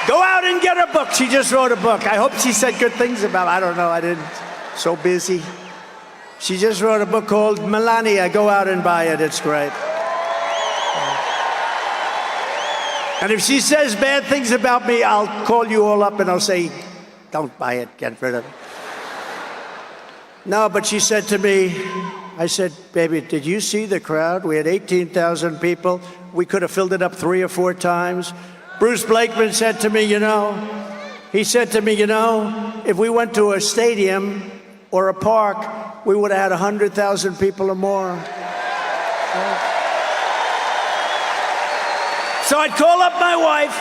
Go out and get her book. She just wrote a book. I hope she said good things about it. I don't know. I didn't. So busy. She just wrote a book called Melania. Go out and buy it. It's great. And if she says bad things about me, I'll call you all up and I'll say, don't buy it. Get rid of it. No, but she said to me, I said, baby, did you see the crowd? We had 18,000 people. We could have filled it up 3 or 4 times. Bruce Blakeman said to me, if we went to a stadium or a park, we would have had 100,000 people or more. So I'd call up my wife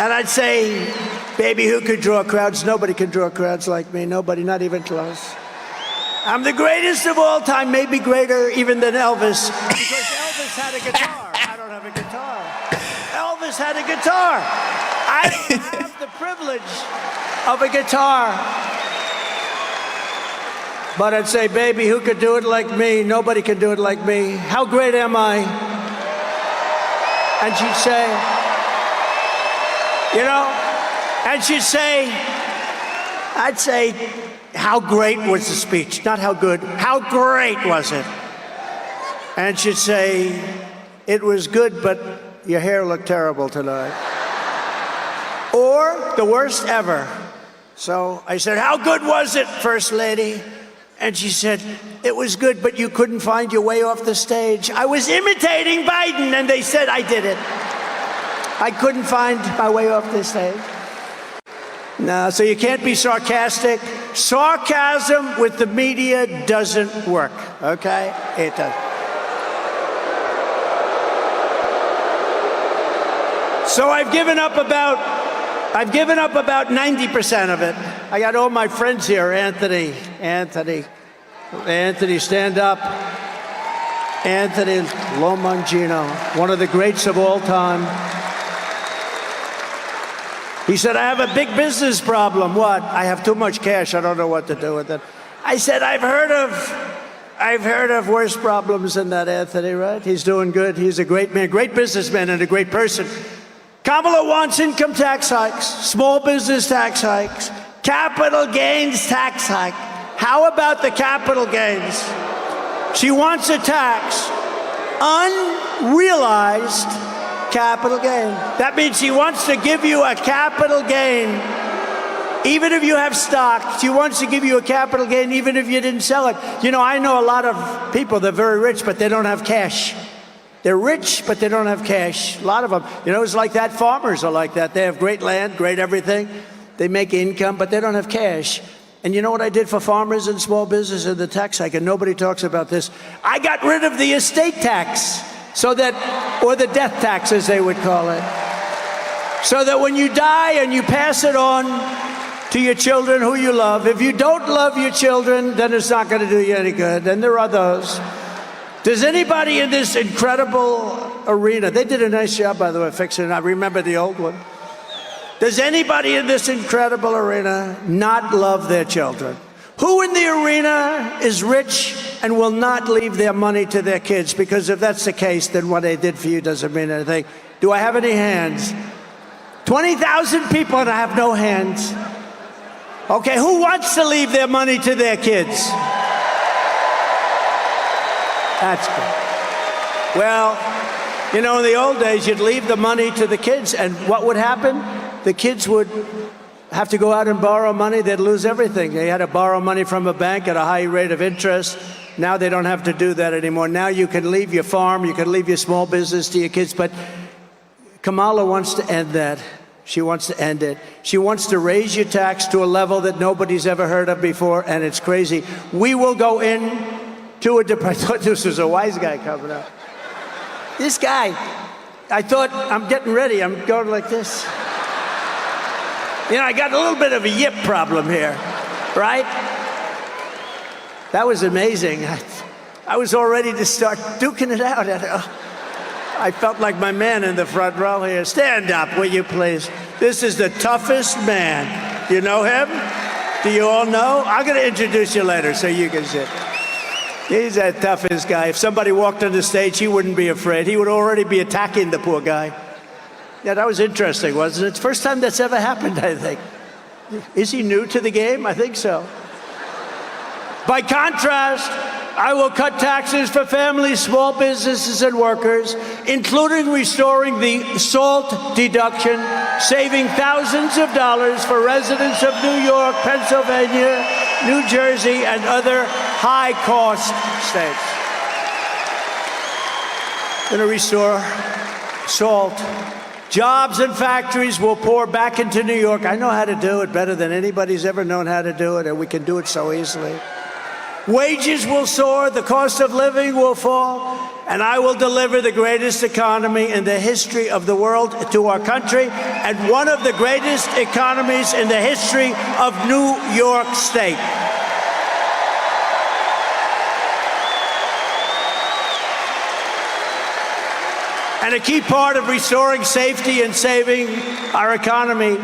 and I'd say, baby, who could draw crowds? Nobody can draw crowds like me. Nobody, not even close. I'm the greatest of all time, maybe greater even than Elvis, because Elvis had a guitar. I don't have a guitar. Elvis had a guitar. I don't have the privilege of a guitar. But I'd say, baby, who could do it like me? Nobody can do it like me. How great am I? And she'd say, and she'd say, I'd say, how great was the speech? Not how good, how great was it? And she'd say, it was good, but your hair looked terrible tonight. Or the worst ever. So I said, how good was it, First Lady? And she said, it was good, but you couldn't find your way off the stage. I was imitating Biden, and they said I did it. I couldn't find my way off the stage. No, so you can't be sarcastic. Sarcasm with the media doesn't work, okay? It doesn't. So I've given up about 90% of it. I got all my friends here. Anthony, stand up. Anthony Lomangino, one of the greats of all time. He said, I have a big business problem. What? I have too much cash. I don't know what to do with it. I said, I've heard of worse problems than that, Anthony, right? He's doing good. He's a great man, great businessman, and a great person. Kamala wants income tax hikes, small business tax hikes, capital gains tax hike. How about the capital gains? She wants a tax, unrealized capital gain. That means she wants to give you a capital gain, even if you have stock. She wants to give you a capital gain, even if you didn't sell it. I know a lot of people, they're very rich, but they don't have cash. They're rich, but they don't have cash. A lot of them. It's like that. Farmers are like that. They have great land, great everything. They make income, but they don't have cash. And you know what I did for farmers and small business in the tax hike? And nobody talks about this. I got rid of the estate tax, so that, or the death tax as they would call it, so that when you die and you pass it on to your children who you love, if you don't love your children, then it's not going to do you any good. And there are those. Does anybody in this incredible arena, they did a nice job, by the way, fixing it. I remember the old one. Does anybody in this incredible arena not love their children? Who in the arena is rich and will not leave their money to their kids? Because if that's the case, then what they did for you doesn't mean anything. Do I have any hands? 20,000 people and I have no hands. Okay, who wants to leave their money to their kids? That's good. Well, you know, in the old days, you'd leave the money to the kids, and what would happen? The kids would have to go out and borrow money. They'd lose everything. They had to borrow money from a bank at a high rate of interest. Now they don't have to do that anymore. Now you can leave your farm, you can leave your small business to your kids, but Kamala wants to end that. She wants to end it. She wants to raise your tax to a level that nobody's ever heard of before, and it's crazy. We will go in to a I thought this was a wise guy coming up. This guy, I thought, I'm getting ready. I'm going like this. You know, I got a little bit of a yip problem here, right? That was amazing. I was all ready to start duking it out. I felt like my man in the front row here. Stand up, will you please? This is the toughest man. Do you know him? Do you all know? I'm going to introduce you later so you can sit. He's the toughest guy. If somebody walked on the stage, he wouldn't be afraid. He would already be attacking the poor guy. Yeah, that was interesting, wasn't it? It's the first time that's ever happened, I think. Is he new to the game? I think so. By contrast, I will cut taxes for families, small businesses, and workers, including restoring the SALT deduction, saving thousands of dollars for residents of New York, Pennsylvania, New Jersey, and other high-cost states. Going to restore SALT. Jobs and factories will pour back into New York. I know how to do it better than anybody's ever known how to do it, and we can do it so easily. Wages will soar, the cost of living will fall, and I will deliver the greatest economy in the history of the world to our country, and one of the greatest economies in the history of New York State. And a key part of restoring safety and saving our economy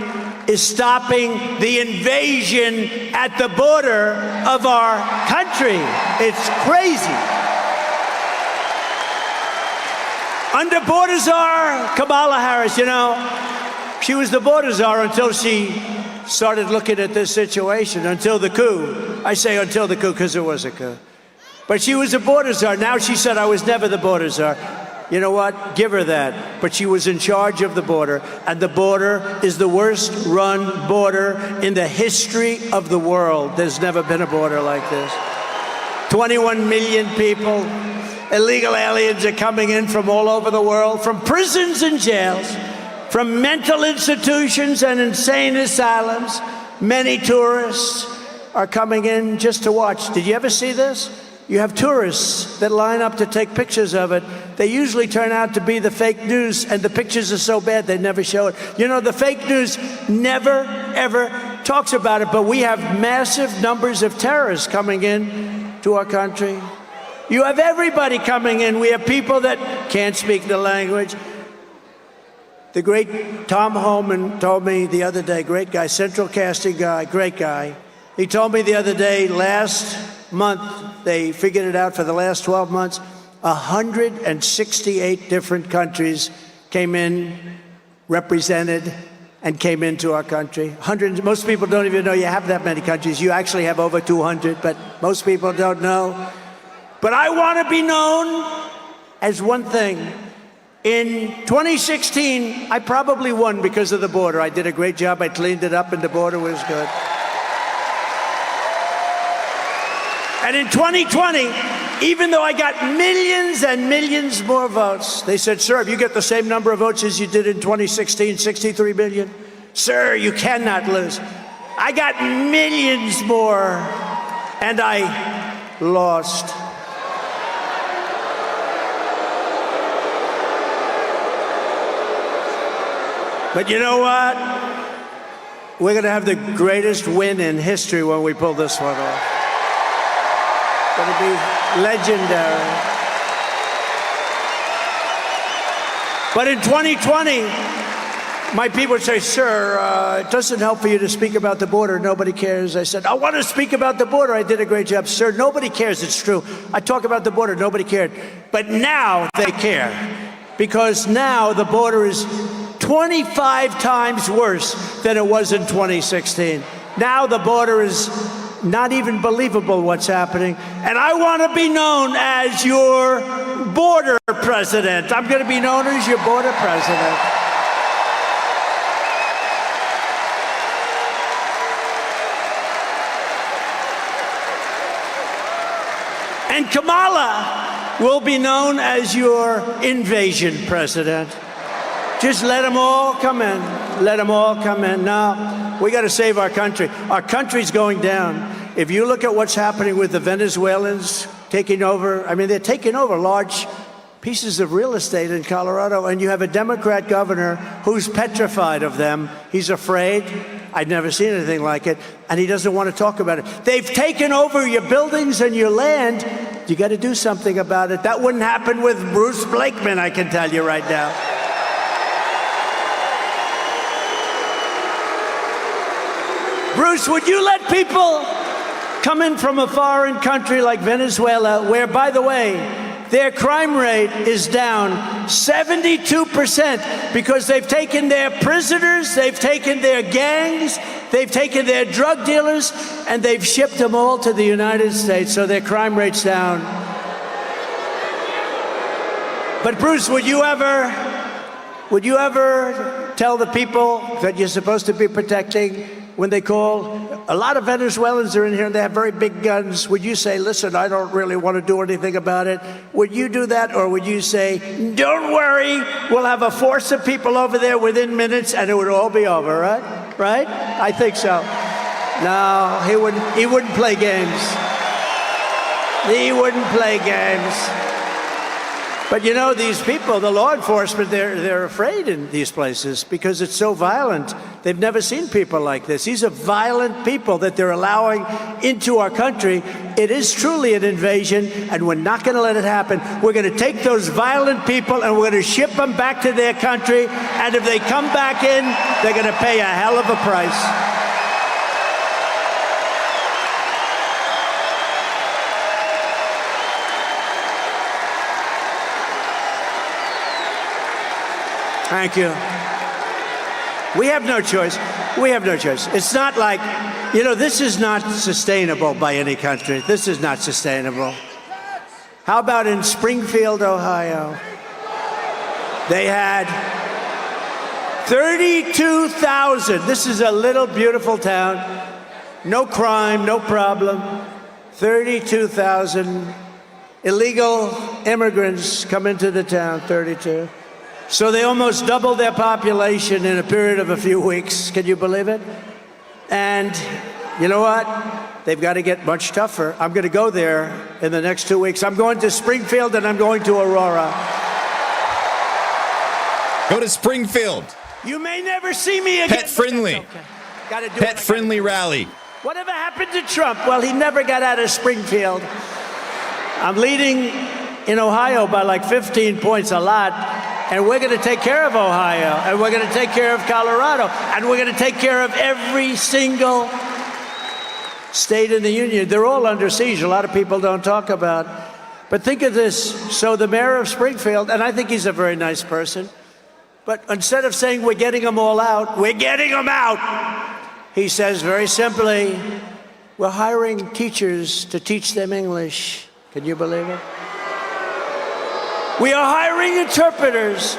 is stopping the invasion at the border of our country. It's crazy. Under border czar Kamala Harris, you know, she was the border czar until she started looking at this situation, until the coup. I say until the coup because there was a coup. But she was a border czar. Now she said, I was never the border czar. You know what? Give her that. But she was in charge of the border, and the border is the worst run border in the history of the world. There's never been a border like this. 21 million people, illegal aliens are coming in from all over the world, from prisons and jails, from mental institutions and insane asylums. Many tourists are coming in just to watch. Did you ever see this? You have tourists that line up to take pictures of it. They usually turn out to be the fake news, and the pictures are so bad they never show it. You know, the fake news never, ever talks about it, but we have massive numbers of terrorists coming in to our country. You have everybody coming in. We have people that can't speak the language. The great Tom Homan told me the other day, great guy, central casting guy, great guy. He told me the other day, last month, they figured it out for the last 12 months, 168 different countries came in, represented, and came into our country. Most people don't even know you have that many countries. You actually have over 200, but most people don't know. But I want to be known as one thing. In 2016, I probably won because of the border. I did a great job. I cleaned it up, and the border was good. And in 2020, even though I got millions and millions more votes, they said, sir, if you get the same number of votes as you did in 2016, 63 million, Sir, you cannot lose. I got millions more, and I lost. But you know what? We're going to have the greatest win in history when we pull this one off. It's going to be legendary. But in 2020, my people would say, sir, it doesn't help for you to speak about the border. Nobody cares. I said, I want to speak about the border. I did a great job. Sir, nobody cares. It's true. I talk about the border. Nobody cared. But now they care. Because now the border is 25 times worse than it was in 2016. Now the border is not even believable what's happening. And I want to be known as your border president. I'm going to be known as your border president. And Kamala will be known as your invasion president. Just let them all come in. Let them all come in. Now, we got to save our country. Our country's going down. If you look at what's happening with the Venezuelans taking over, I mean, they're taking over large pieces of real estate in Colorado, and you have a Democrat governor who's petrified of them. He's afraid. I've never seen anything like it, and he doesn't want to talk about it. They've taken over your buildings and your land. You got to do something about it. That wouldn't happen with Bruce Blakeman, I can tell you right now. Bruce, would you let people come in from a foreign country like Venezuela, where, by the way, their crime rate is down 72% because they've taken their prisoners, they've taken their gangs, they've taken their drug dealers, and they've shipped them all to the United States, so their crime rate's down. But Bruce, would you ever tell the people that you're supposed to be protecting when they call? A lot of Venezuelans are in here and they have very big guns. Would you say, listen, I don't really want to do anything about it? Would you do that? Or would you say, don't worry, we'll have a force of people over there within minutes and it would all be over, right? Right? I think so. No, he wouldn't play games. He wouldn't play games. But you know, these people, the law enforcement, they're afraid in these places because it's so violent. They've never seen people like this. These are violent people that they're allowing into our country. It is truly an invasion, and we're not going to let it happen. We're going to take those violent people and we're going to ship them back to their country. And if they come back in, they're going to pay a hell of a price. Thank you. We have no choice. We have no choice. It's not like, you know, this is not sustainable by any country. This is not sustainable. How about in Springfield, Ohio? They had 32,000. This is a little beautiful town. No crime, no problem. 32,000 illegal immigrants come into the town, 32. So they almost doubled their population in a period of a few weeks. Can you believe it? And you know what? They've got to get much tougher. I'm going to go there in the next 2 weeks. I'm going to Springfield and I'm going to Aurora. Go to Springfield. You may never see me again. Pet friendly. Okay. Gotta do Pet friendly rally. Whatever happened to Trump? Well, he never got out of Springfield. I'm leading in Ohio by like 15 points, a lot. And we're going to take care of Ohio, and we're going to take care of Colorado, and we're going to take care of every single state in the union. They're all under siege. A lot of people don't talk about. But think of this. So the mayor of Springfield, and I think he's a very nice person, but instead of saying we're getting them all out, we're getting them out. He says very simply, we're hiring teachers to teach them English. Can you believe it? We are hiring interpreters,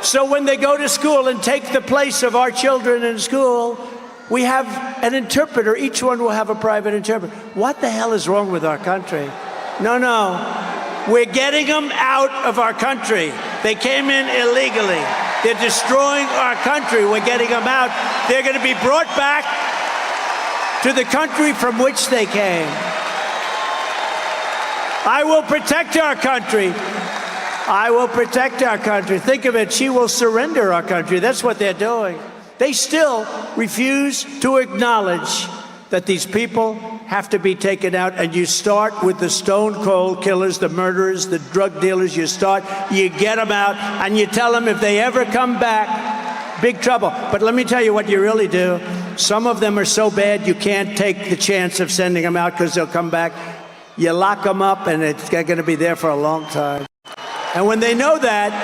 so when they go to school and take the place of our children in school, we have an interpreter. Each one will have a private interpreter. What the hell is wrong with our country? No. We're getting them out of our country. They came in illegally. They're destroying our country. We're getting them out. They're going to be brought back to the country from which they came. I will protect our country. I will protect our country. Think of it. She will surrender our country. That's what they're doing. They still refuse to acknowledge that these people have to be taken out. And you start with the stone cold killers, the murderers, the drug dealers. You get them out, and you tell them if they ever come back, big trouble. But let me tell you what you really do. Some of them are so bad you can't take the chance of sending them out because they'll come back. You lock them up, and it's going to be there for a long time. And when they know that,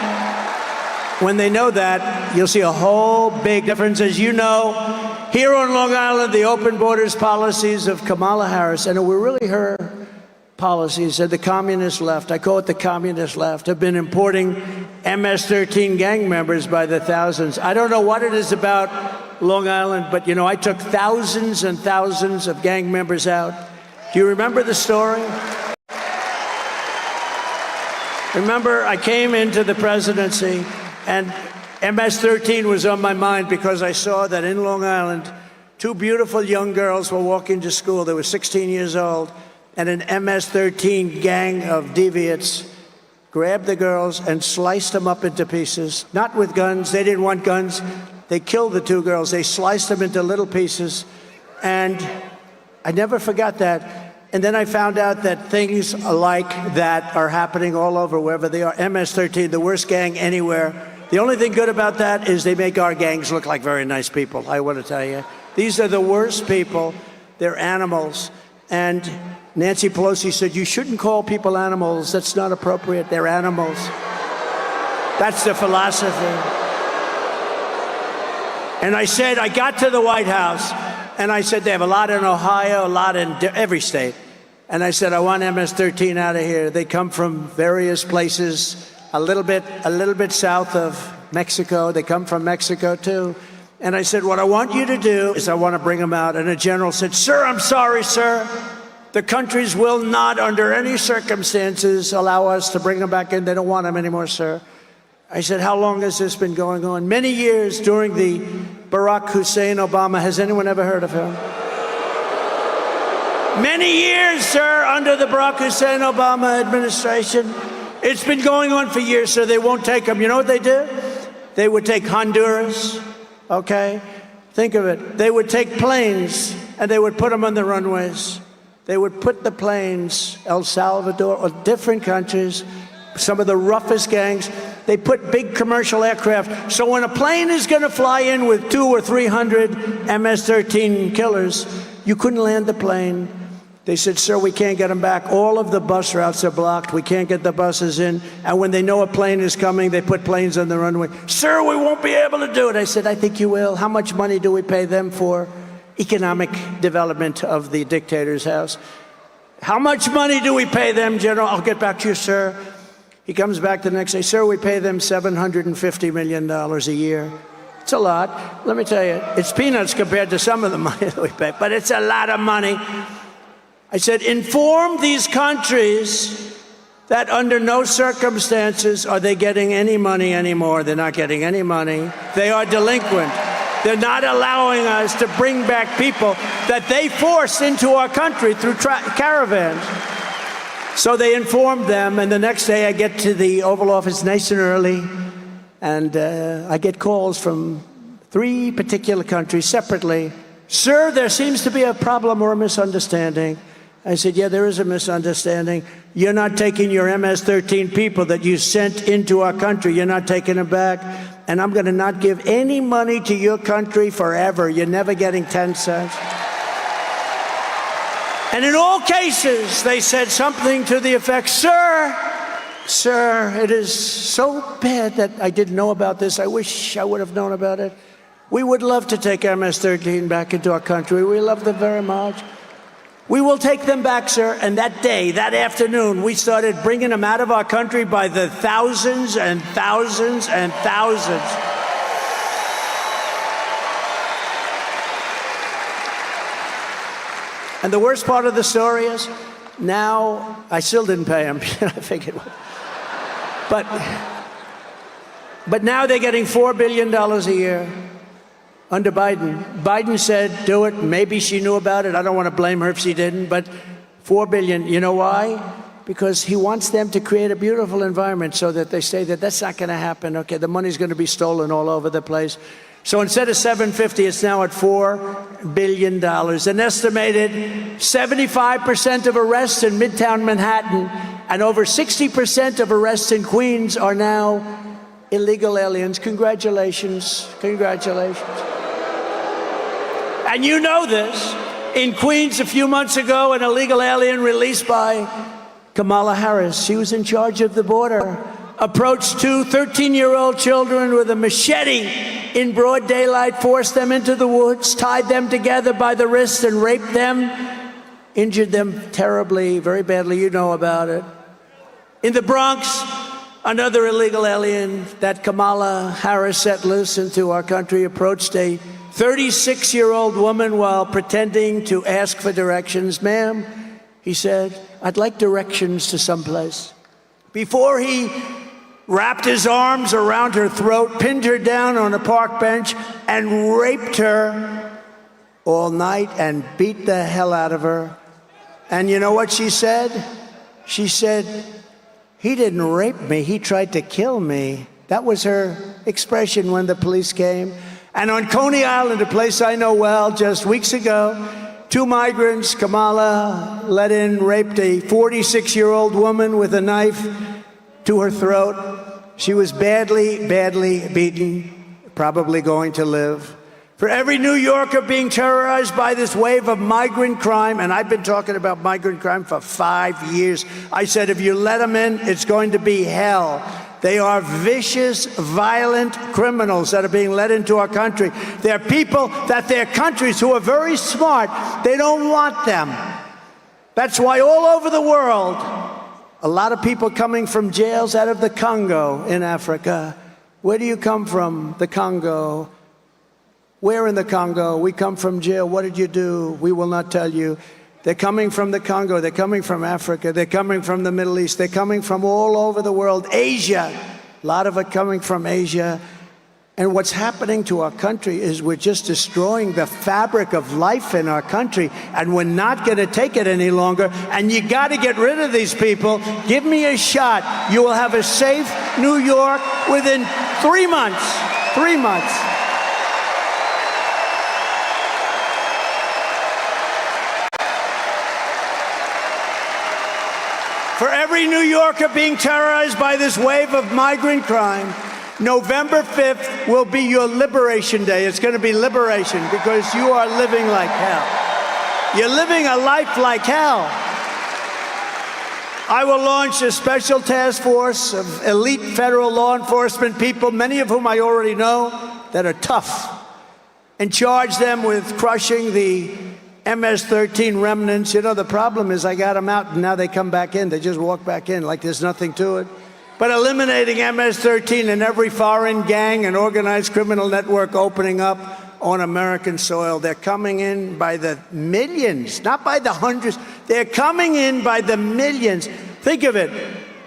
you'll see a whole big difference. As you know, here on Long Island, the open borders policies of Kamala Harris, and it were really her policies, and the communist left, I call it the communist left, have been importing MS-13 gang members by the thousands. I don't know what it is about Long Island, but, I took thousands and thousands of gang members out. Do you remember the story? Remember, I came into the presidency, and MS-13 was on my mind because I saw that in Long Island, two beautiful young girls were walking to school. They were 16 years old, and an MS-13 gang of deviants grabbed the girls and sliced them up into pieces, not with guns. They didn't want guns. They killed the two girls. They sliced them into little pieces, and I never forgot that. And then I found out that things like that are happening all over, wherever they are. MS-13, the worst gang anywhere. The only thing good about that is they make our gangs look like very nice people, I want to tell you. These are the worst people. They're animals. And Nancy Pelosi said, you shouldn't call people animals. That's not appropriate. They're animals. That's the philosophy. And I got to the White House, and I said, they have a lot in Ohio, a lot in every state. And I said, I want MS-13 out of here. They come from various places, a little bit south of Mexico. They come from Mexico, too. And I said, what I want you to do is I want to bring them out. And a general said, sir, I'm sorry, sir. The countries will not, under any circumstances, allow us to bring them back in. They don't want them anymore, sir. I said, how long has this been going on? Many years during the Barack Hussein Obama. Has anyone ever heard of him? Many years, sir, under the Barack Hussein Obama administration. It's been going on for years, sir. They won't take them. You know what they do? They would take Honduras, okay? Think of it. They would take planes, and they would put them on the runways. They would put the planes, El Salvador, or different countries, some of the roughest gangs. They put big commercial aircraft. So when a plane is going to fly in with 200 or 300 MS-13 killers, you couldn't land the plane. They said, sir, we can't get them back. All of the bus routes are blocked. We can't get the buses in. And when they know a plane is coming, they put planes on the runway. Sir, we won't be able to do it. I said, I think you will. How much money do we pay them for? Economic development of the dictator's house. How much money do we pay them, General? I'll get back to you, sir. He comes back the next day. Sir, we pay them $750 million a year. It's a lot. Let me tell you, it's peanuts compared to some of the money that we pay, but it's a lot of money. I said, inform these countries that under no circumstances are they getting any money anymore. They're not getting any money. They are delinquent. They're not allowing us to bring back people that they forced into our country through caravans. So they informed them, and the next day I get to the Oval Office nice and early, and I get calls from 3 particular countries separately. Sir, there seems to be a problem or a misunderstanding. I said, yeah, there is a misunderstanding. You're not taking your MS-13 people that you sent into our country. You're not taking them back. And I'm going to not give any money to your country forever. You're never getting 10 cents. And in all cases, they said something to the effect, sir, it is so bad that I didn't know about this. I wish I would have known about it. We would love to take MS-13 back into our country. We love them very much. We will take them back, sir. And that day, that afternoon, we started bringing them out of our country by the thousands and thousands and thousands. And the worst part of the story is, now, I still didn't pay them. I figured, but But now they're getting $4 billion a year under Biden. Biden said, do it. Maybe she knew about it. I don't want to blame her if she didn't, but $4 billion. You know why? Because he wants them to create a beautiful environment so that they say that that's not going to happen. Okay, the money's going to be stolen all over the place. So instead of 750, it's now at $4 billion. An estimated 75% of arrests in Midtown Manhattan and over 60% of arrests in Queens are now illegal aliens. Congratulations. Congratulations. And you know this. In Queens a few months ago, an illegal alien released by Kamala Harris, she was in charge of the border, approached two 13-year-old children with a machete in broad daylight, forced them into the woods, tied them together by the wrists and raped them, injured them terribly, very badly. You know about it. In the Bronx, another illegal alien that Kamala Harris set loose into our country approached a 36-year-old woman while pretending to ask for directions. Ma'am, he said, I'd like directions to someplace. Before he wrapped his arms around her throat, pinned her down on a park bench, and raped her all night and beat the hell out of her. And you know what she said? She said, he didn't rape me, he tried to kill me. That was her expression when the police came. And on Coney Island, a place I know well, just weeks ago, two migrants, Kamala let in, raped a 46-year-old woman with a knife to her throat. She was badly, badly beaten, probably going to live. For every New Yorker being terrorized by this wave of migrant crime, and I've been talking about migrant crime for 5 years, I said, if you let them in, it's going to be hell. They are vicious, violent criminals that are being let into our country. They're people that their countries who are very smart, they don't want them. That's why all over the world, a lot of people coming from jails out of the Congo in Africa. Where do you come from? The Congo. Where in the Congo? We come from jail. What did you do? We will not tell you. They're coming from the Congo. They're coming from Africa. They're coming from the Middle East. They're coming from all over the world. Asia. A lot of it coming from Asia. And what's happening to our country is we're just destroying the fabric of life in our country, and we're not going to take it any longer. And you got to get rid of these people. Give me a shot. You will have a safe New York within 3 months. 3 months. For every New Yorker being terrorized by this wave of migrant crime, November 5th will be your liberation day. It's going to be liberation because you are living like hell. You're living a life like hell. I will launch a special task force of elite federal law enforcement people, many of whom I already know, that are tough, and charge them with crushing the MS-13 remnants. You know, the problem is I got them out and now they come back in. They just walk back in like there's nothing to it. But eliminating MS-13 in every foreign gang and organized criminal network opening up on American soil. They're coming in by the millions, not by the hundreds. They're coming in by the millions. Think of it.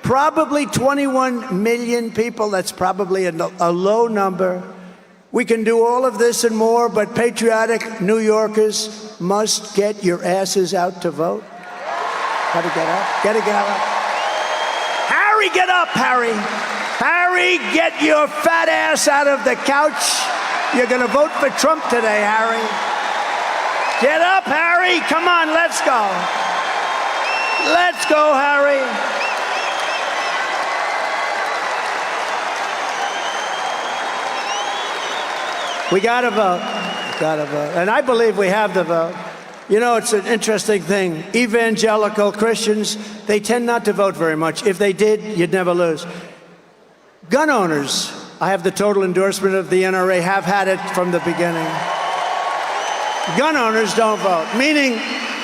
Probably 21 million people. That's probably a low number. We can do all of this and more, but patriotic New Yorkers must get your asses out to vote. Gotta get up. Gotta get up. Harry, get up, Harry. Harry, get your fat ass out of the couch. You're gonna vote for Trump today, Harry. Get up, Harry. Come on, let's go. Let's go, Harry. We gotta vote. Gotta vote. And I believe we have the vote. You know, it's an interesting thing. Evangelical Christians, they tend not to vote very much. If they did, you'd never lose. Gun owners, I have the total endorsement of the NRA, have had it from the beginning. Gun owners don't vote, meaning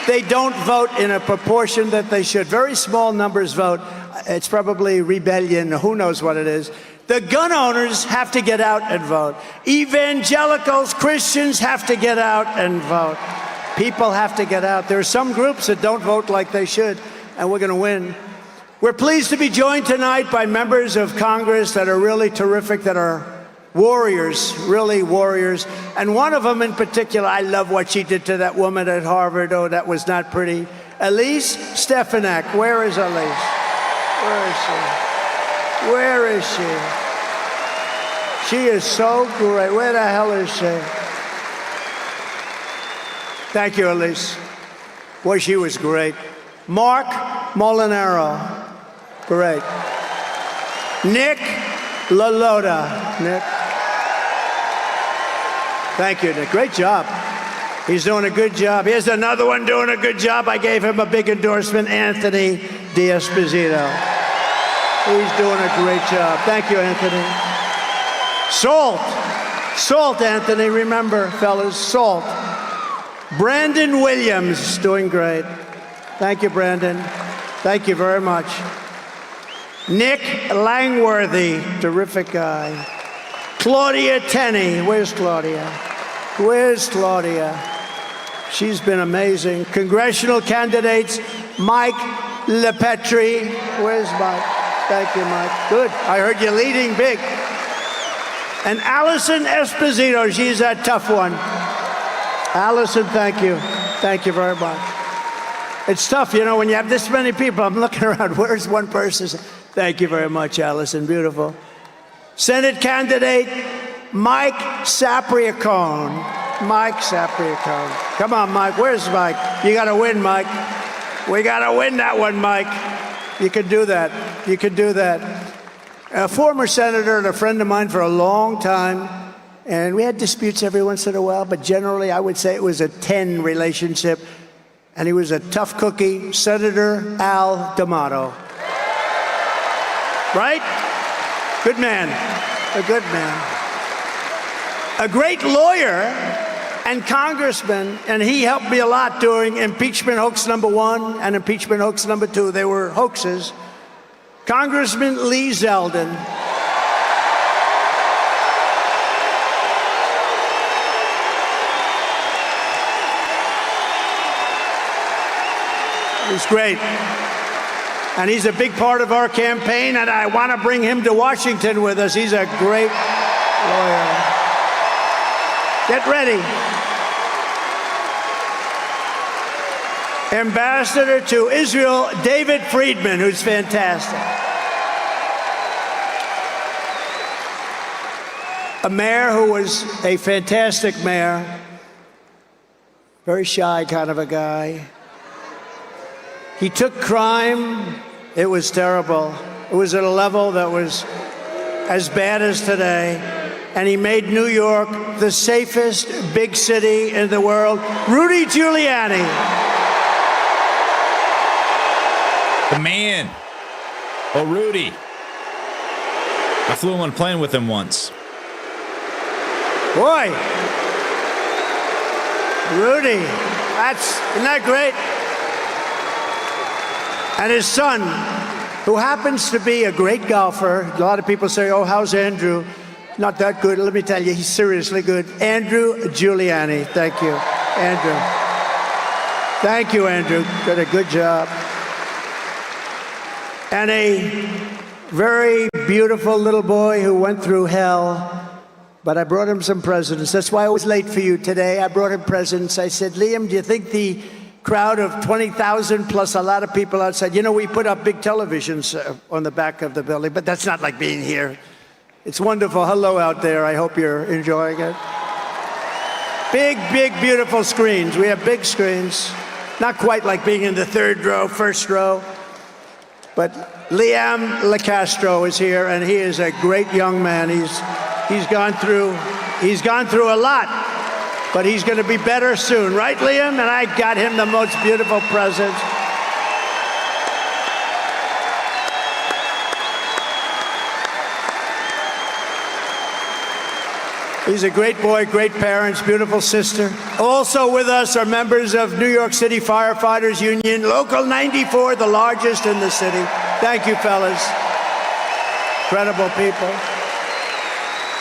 they don't vote in a proportion that they should. Very small numbers vote. It's probably rebellion, who knows what it is. The gun owners have to get out and vote. Evangelicals, Christians have to get out and vote. People have to get out. There are some groups that don't vote like they should, and we're going to win. We're pleased to be joined tonight by members of Congress that are really terrific, that are warriors, really warriors. And one of them in particular, I love what she did to that woman at Harvard. Oh, that was not pretty. Elise Stefanik. Where is Elise? Where is she? Where is she? She is so great. Where the hell is she? Thank you, Elise. Boy, she was great. Mark Molinaro. Great. Nick LaLota. Nick. Thank you, Nick. Great job. He's doing a good job. Here's another one doing a good job. I gave him a big endorsement, Anthony D'Esposito. He's doing a great job. Thank you, Anthony. Salt. Salt, Anthony. Remember, fellas, salt. Brandon Williams, doing great. Thank you, Brandon. Thank you very much. Nick Langworthy, terrific guy. Claudia Tenney. Where's Claudia? Where's Claudia? She's been amazing. Congressional candidates, Mike LePetri. Where's Mike? Thank you, Mike. Good. I heard you leading big. And Allison Esposito. She's a tough one. Allison, thank you. Thank you very much. It's tough, you know, when you have this many people. I'm looking around. Where's one person? Thank you very much, Allison. Beautiful. Senate candidate Mike Sapriacone. Mike Sapriacone. Come on, Mike. Where's Mike? You got to win, Mike. We got to win that one, Mike. You can do that. You can do that. A former senator and a friend of mine for a long time. And we had disputes every once in a while, but generally I would say it was a 10 relationship. And he was a tough cookie, Senator Al D'Amato. Right? Good man. A good man. A great lawyer and congressman, and he helped me a lot during impeachment hoax number 1 and impeachment hoax number 2. They were hoaxes. Congressman Lee Zeldin. He's great. And he's a big part of our campaign, and I want to bring him to Washington with us. He's a great lawyer. Get ready. Ambassador to Israel, David Friedman, who's fantastic. A mayor who was a fantastic mayor. Very shy kind of a guy. He took crime. It was terrible. It was at a level that was as bad as today. And he made New York the safest big city in the world. Rudy Giuliani. The man. Oh, Rudy. I flew on a plane with him once. Boy. Rudy. Isn't that great? And his son, who happens to be a great golfer. A lot of people say, oh, how's Andrew? Not that good. Let me tell you, he's seriously good. Andrew Giuliani. Thank you, Andrew. Thank you, Andrew. Did a good job. And a very beautiful little boy who went through hell. But I brought him some presents. That's why I was late for you today. I brought him presents. I said, Liam, do you think the crowd of 20,000 plus a lot of people outside. You know, we put up big televisions on the back of the building, but that's not like being here. It's wonderful. Hello out there. I hope you're enjoying it. Big, big, beautiful screens. We have big screens. Not quite like being in the third row, first row. But Liam LaCastro is here, and he is a great young man. He's gone through a lot. But he's going to be better soon. Right, Liam? And I got him the most beautiful present. He's a great boy, great parents, beautiful sister. Also with us are members of New York City Firefighters Union, Local 94, the largest in the city. Thank you, fellas. Incredible people.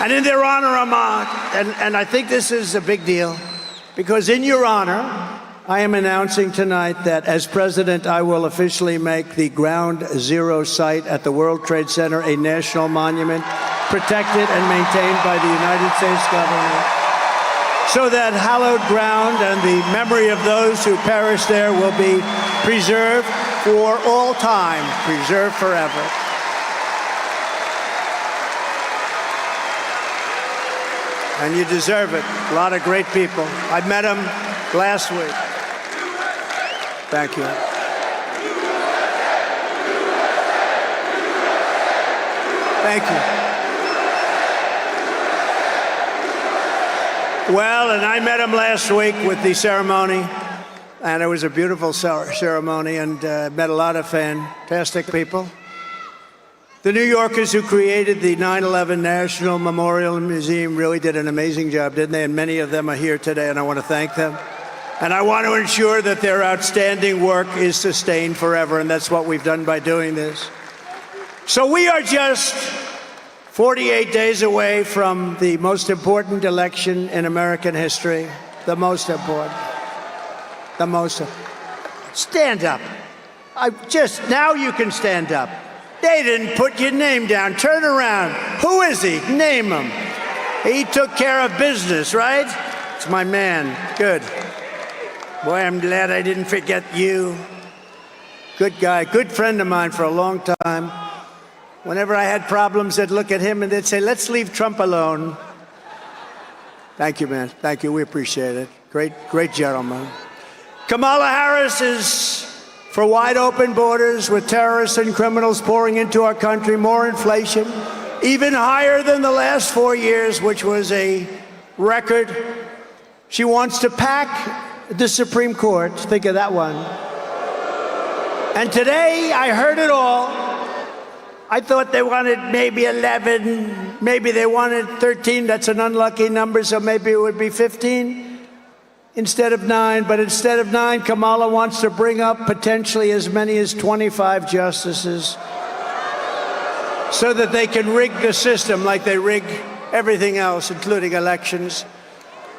And in their honor, and I think this is a big deal, because in your honor, I am announcing tonight that as president, I will officially make the Ground Zero site at the World Trade Center a national monument, protected and maintained by the United States government, so that hallowed ground and the memory of those who perished there will be preserved for all time, preserved forever. And you deserve it. A lot of great people. I met them last week. Thank you. Thank you. Well, and I met him last week with the ceremony, and it was a beautiful ceremony, and met a lot of fantastic people. The New Yorkers who created the 9/11 National Memorial Museum really did an amazing job, didn't they? And many of them are here today, and I want to thank them. And I want to ensure that their outstanding work is sustained forever, and that's what we've done by doing this. So we are just 48 days away from the most important election in American history. The most important. The most. Stand up. Now you can stand up. They didn't put your name down. Turn around. Who is he? Name him. He took care of business, right? It's my man. Good. Boy, I'm glad I didn't forget you. Good guy, good friend of mine for a long time. Whenever I had problems, I'd look at him and they'd say, let's leave Trump alone. Thank you, man. Thank you. We appreciate it. Great gentleman. Kamala Harris is for wide open borders with terrorists and criminals pouring into our country, more inflation, even higher than the last 4 years, which was a record. She wants to pack the Supreme Court. Think of that one. And today, I heard it all. I thought they wanted maybe 11, maybe they wanted 13. That's an unlucky number, so maybe it would be 15 instead of 9. But instead of 9, Kamala wants to bring up potentially as many as 25 justices so that they can rig the system like they rig everything else, including elections.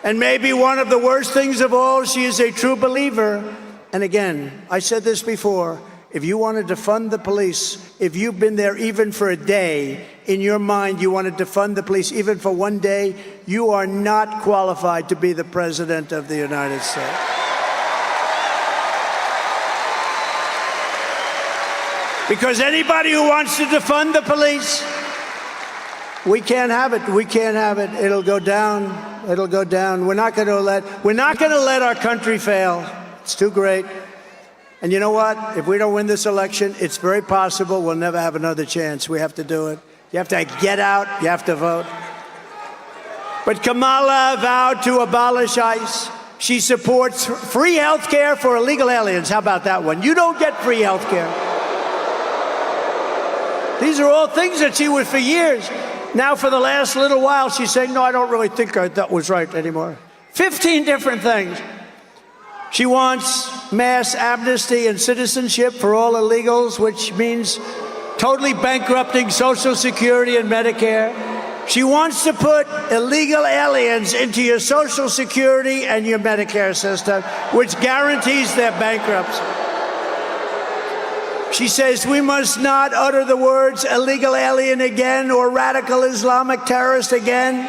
And maybe one of the worst things of all, she is a true believer. And again, I said this before, if you want to defund the police, if you've been there even for a day, in your mind you want to defund the police even for one day, you are not qualified to be the President of the United States. Because anybody who wants to defund the police, we can't have it. We can't have it. It'll go down. It'll go down. We're not going to let our country fail. It's too great. And you know what? If we don't win this election, it's very possible we'll never have another chance. We have to do it. You have to get out. You have to vote. But Kamala vowed to abolish ICE. She supports free health care for illegal aliens. How about that one? You don't get free health care. These are all things that she was for years. Now, for the last little while, she's saying, no, I don't really think that was right anymore. 15 different things. She wants mass amnesty and citizenship for all illegals, which means totally bankrupting Social Security and Medicare. She wants to put illegal aliens into your Social Security and your Medicare system, which guarantees their bankruptcy. She says we must not utter the words illegal alien again or radical Islamic terrorist again.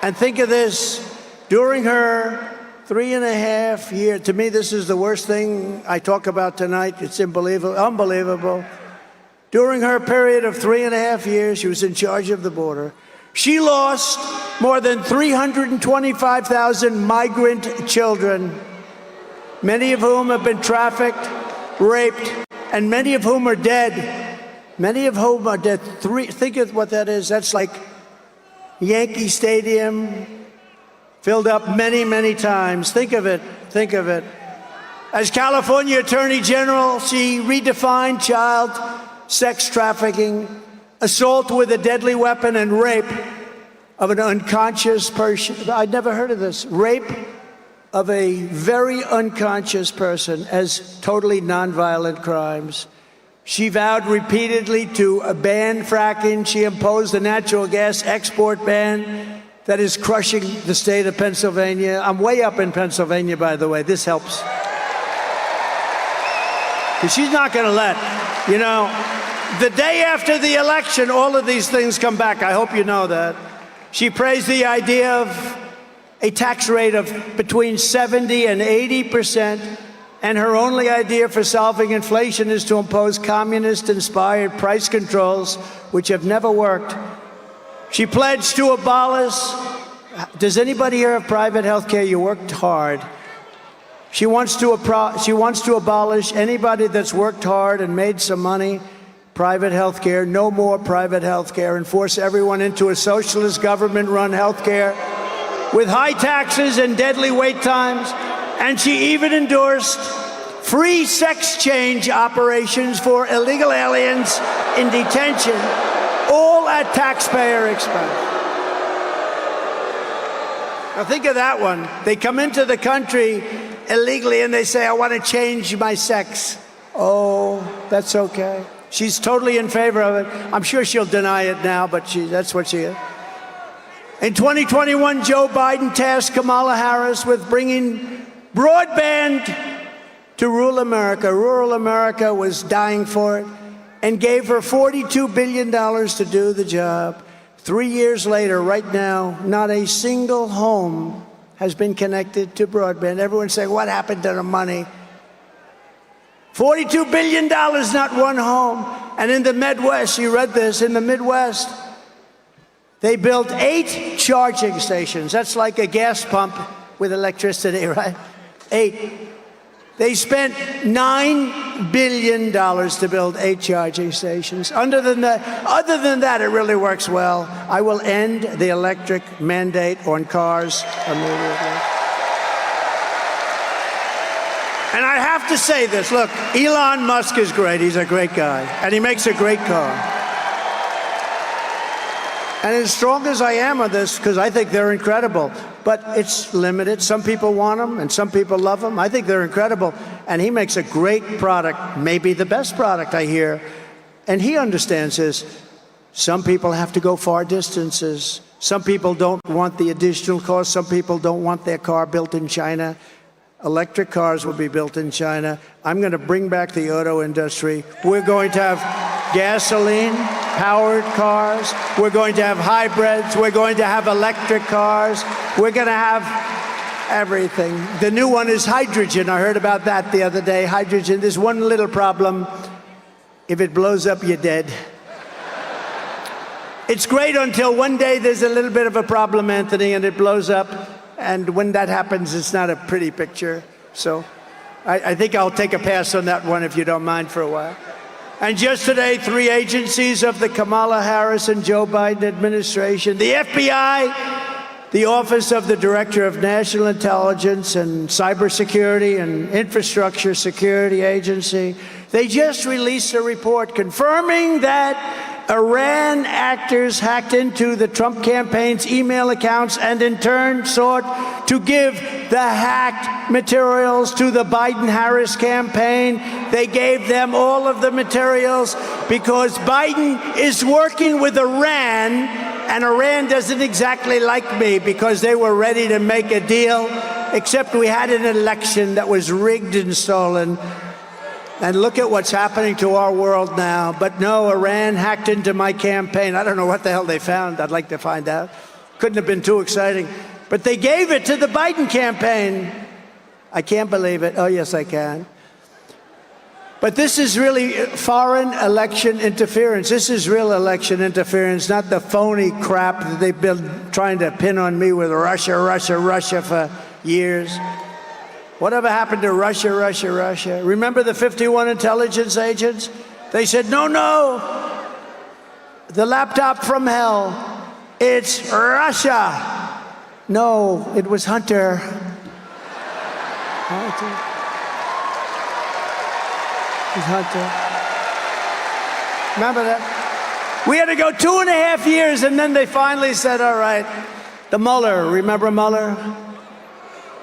And think of this, during her 3.5 years, to me this is the worst thing I talk about tonight, it's unbelievable. During her period of 3.5 years, she was in charge of the border. She lost more than 325,000 migrant children, many of whom have been trafficked, raped, and many of whom are dead. Many of whom are dead. Think of what that is. That's like Yankee Stadium filled up many, many times. Think of it. Think of it. As California Attorney General, she redefined child sex trafficking, assault with a deadly weapon, and rape of an unconscious person. I'd never heard of this. Rape of a very unconscious person as totally nonviolent crimes. She vowed repeatedly to ban fracking. She imposed a natural gas export ban that is crushing the state of Pennsylvania. I'm way up in Pennsylvania, by the way. This helps. Because she's not going to let, you know, the day after the election, all of these things come back. I hope you know that. She praised the idea of a tax rate of between 70 and 80%, and her only idea for solving inflation is to impose communist-inspired price controls, which have never worked. She pledged to abolish. Does anybody here have private health care? You worked hard. She wants to abolish anybody that's worked hard and made some money. Private health care, no more private health care, and force everyone into a socialist government-run health care with high taxes and deadly wait times. And she even endorsed free sex change operations for illegal aliens in detention, all at taxpayer expense. Now think of that one. They come into the country illegally and they say, I want to change my sex. Oh, that's okay. She's totally in favor of it. I'm sure she'll deny it now, but that's what she is. In 2021, Joe Biden tasked Kamala Harris with bringing broadband to rural America. Rural America was dying for it, and gave her $42 billion to do the job. 3 years later, right now, not a single home has been connected to broadband. Everyone's saying, what happened to the money? $42 billion, not one home. And in the Midwest, you read this, in the Midwest, they built 8 charging stations. That's like a gas pump with electricity, right? 8. They spent $9 billion to build 8 charging stations. Other than that, it really works well. I will end the electric mandate on cars immediately. And I have to say this, look, Elon Musk is great. He's a great guy, and he makes a great car. And as strong as I am on this, because I think they're incredible, but it's limited. Some people want them, and some people love them. I think they're incredible, and he makes a great product, maybe the best product I hear. And he understands this. Some people have to go far distances. Some people don't want the additional cost. Some people don't want their car built in China. Electric cars will be built in China. I'm going to bring back the auto industry. We're going to have gasoline-powered cars. We're going to have hybrids. We're going to have electric cars. We're going to have everything. The new one is hydrogen. I heard about that the other day. Hydrogen. There's one little problem. If it blows up, you're dead. It's great until one day there's a little bit of a problem, Anthony, and it blows up. And when that happens, it's not a pretty picture. So I think I'll take a pass on that one, if you don't mind, for a while. And just today, 3 agencies of the Kamala Harris and Joe Biden administration, the FBI, the Office of the Director of National Intelligence and Cybersecurity and Infrastructure Security Agency, they just released a report confirming that Iran actors hacked into the Trump campaign's email accounts and in turn sought to give the hacked materials to the Biden-Harris campaign. They gave them all of the materials because Biden is working with Iran, and Iran doesn't exactly like me because they were ready to make a deal, except we had an election that was rigged and stolen. And look at what's happening to our world now. But no, Iran hacked into my campaign. I don't know what the hell they found. I'd like to find out. Couldn't have been too exciting. But they gave it to the Biden campaign. I can't believe it. Oh, yes, I can. But this is really foreign election interference. This is real election interference, not the phony crap that they've been trying to pin on me with Russia, Russia, Russia for years. Whatever happened to Russia, Russia, Russia? Remember the 51 intelligence agents? They said, no, no, the laptop from hell, it's Russia. No, it was Hunter. It was Hunter. Remember that? We had to go 2.5 years, and then they finally said, all right, the Mueller, remember Mueller?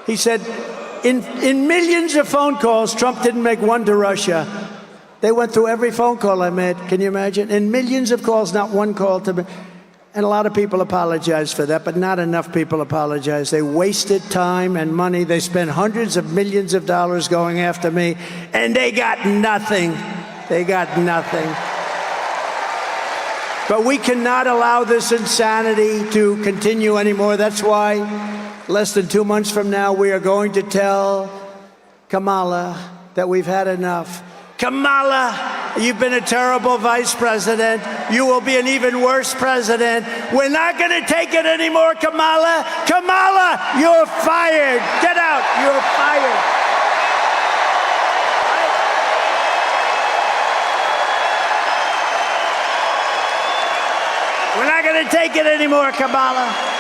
He said, in millions of phone calls, Trump didn't make one to Russia. They went through every phone call I made. Can you imagine? In millions of calls, not one call to me. And a lot of people apologize for that, but not enough people apologize. They wasted time and money. They spent hundreds of millions of dollars going after me, and they got nothing. They got nothing. But we cannot allow this insanity to continue anymore. That's why less than 2 months from now, we are going to tell Kamala that we've had enough. Kamala, you've been a terrible vice president. You will be an even worse president. We're not going to take it anymore, Kamala. Kamala, you're fired. Get out. You're fired. We're not going to take it anymore, Kamala.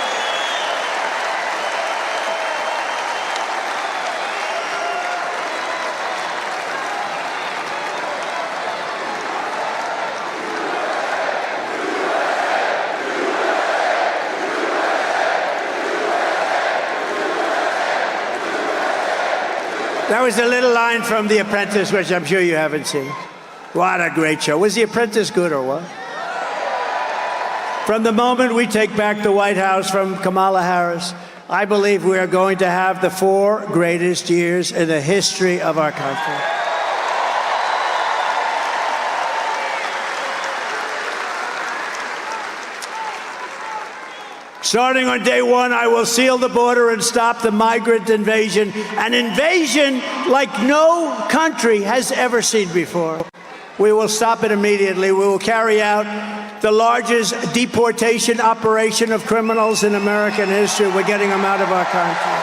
That was a little line from The Apprentice, which I'm sure you haven't seen. What a great show. Was The Apprentice good or what? From the moment we take back the White House from Kamala Harris, I believe we are going to have the 4 greatest years in the history of our country. Starting on day 1, I will seal the border and stop the migrant invasion, an invasion like no country has ever seen before. We will stop it immediately. We will carry out the largest deportation operation of criminals in American history. We're getting them out of our country.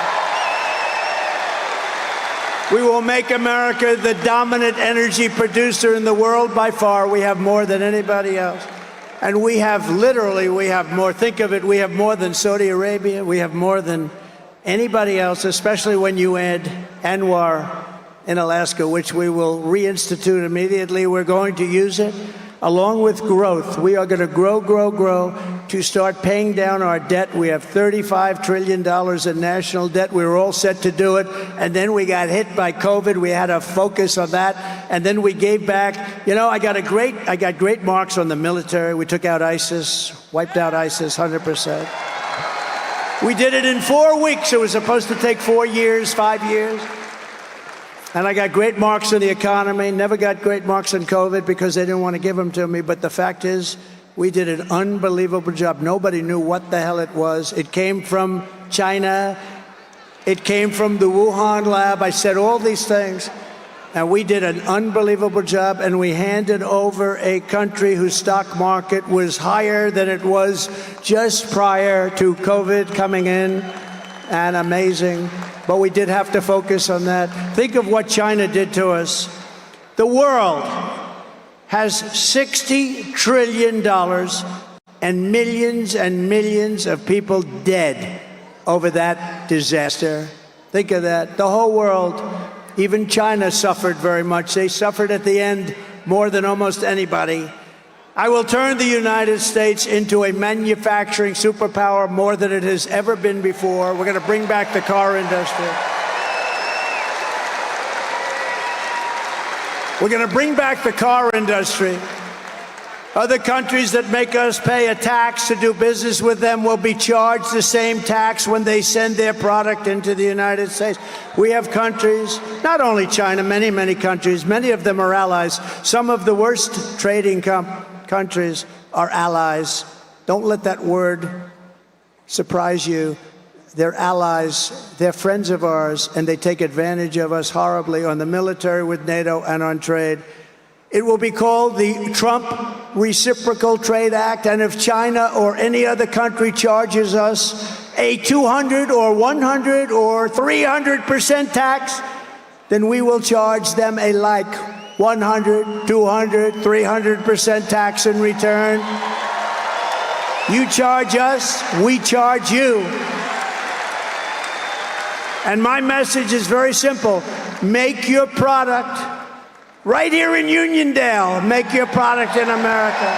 We will make America the dominant energy producer in the world by far. We have more than anybody else. And we have more. Think of it, we have more than Saudi Arabia. We have more than anybody else, especially when you add Anwar in Alaska, which we will reinstitute immediately. We're going to use it along with growth. We are going to grow to start paying down our debt. We have $35 trillion in national debt. We were all set to do it. And then we got hit by COVID. We had to focus on that. And then we gave back. You know, I got great marks on the military. We took out ISIS, wiped out ISIS 100%. We did it in 4 weeks. It was supposed to take 4 years, 5 years. And I got great marks on the economy, never got great marks on COVID because they didn't want to give them to me. But the fact is, we did an unbelievable job. Nobody knew what the hell it was. It came from China. It came from the Wuhan lab. I said all these things. And we did an unbelievable job. And we handed over a country whose stock market was higher than it was just prior to COVID coming in. And amazing. But we did have to focus on that. Think of what China did to us. The world has $60 trillion and millions of people dead over that disaster. Think of that. The whole world, even China suffered very much. They suffered at the end more than almost anybody. I will turn the United States into a manufacturing superpower more than it has ever been before. We're going to bring back the car industry. We're going to bring back the car industry. Other countries that make us pay a tax to do business with them will be charged the same tax when they send their product into the United States. We have countries, not only China, many countries, many of them are allies. Some of the worst trading countries are allies. Don't let that word surprise you. They're allies. They're friends of ours, and they take advantage of us horribly on the military with NATO and on trade. It will be called the Trump Reciprocal Trade Act, and if China or any other country charges us a 200 or 100 or 300% tax, then we will charge them a like 100, 200, 300% tax in return. You charge us, we charge you. And my message is very simple. Make your product right here in Uniondale. Make your product in America.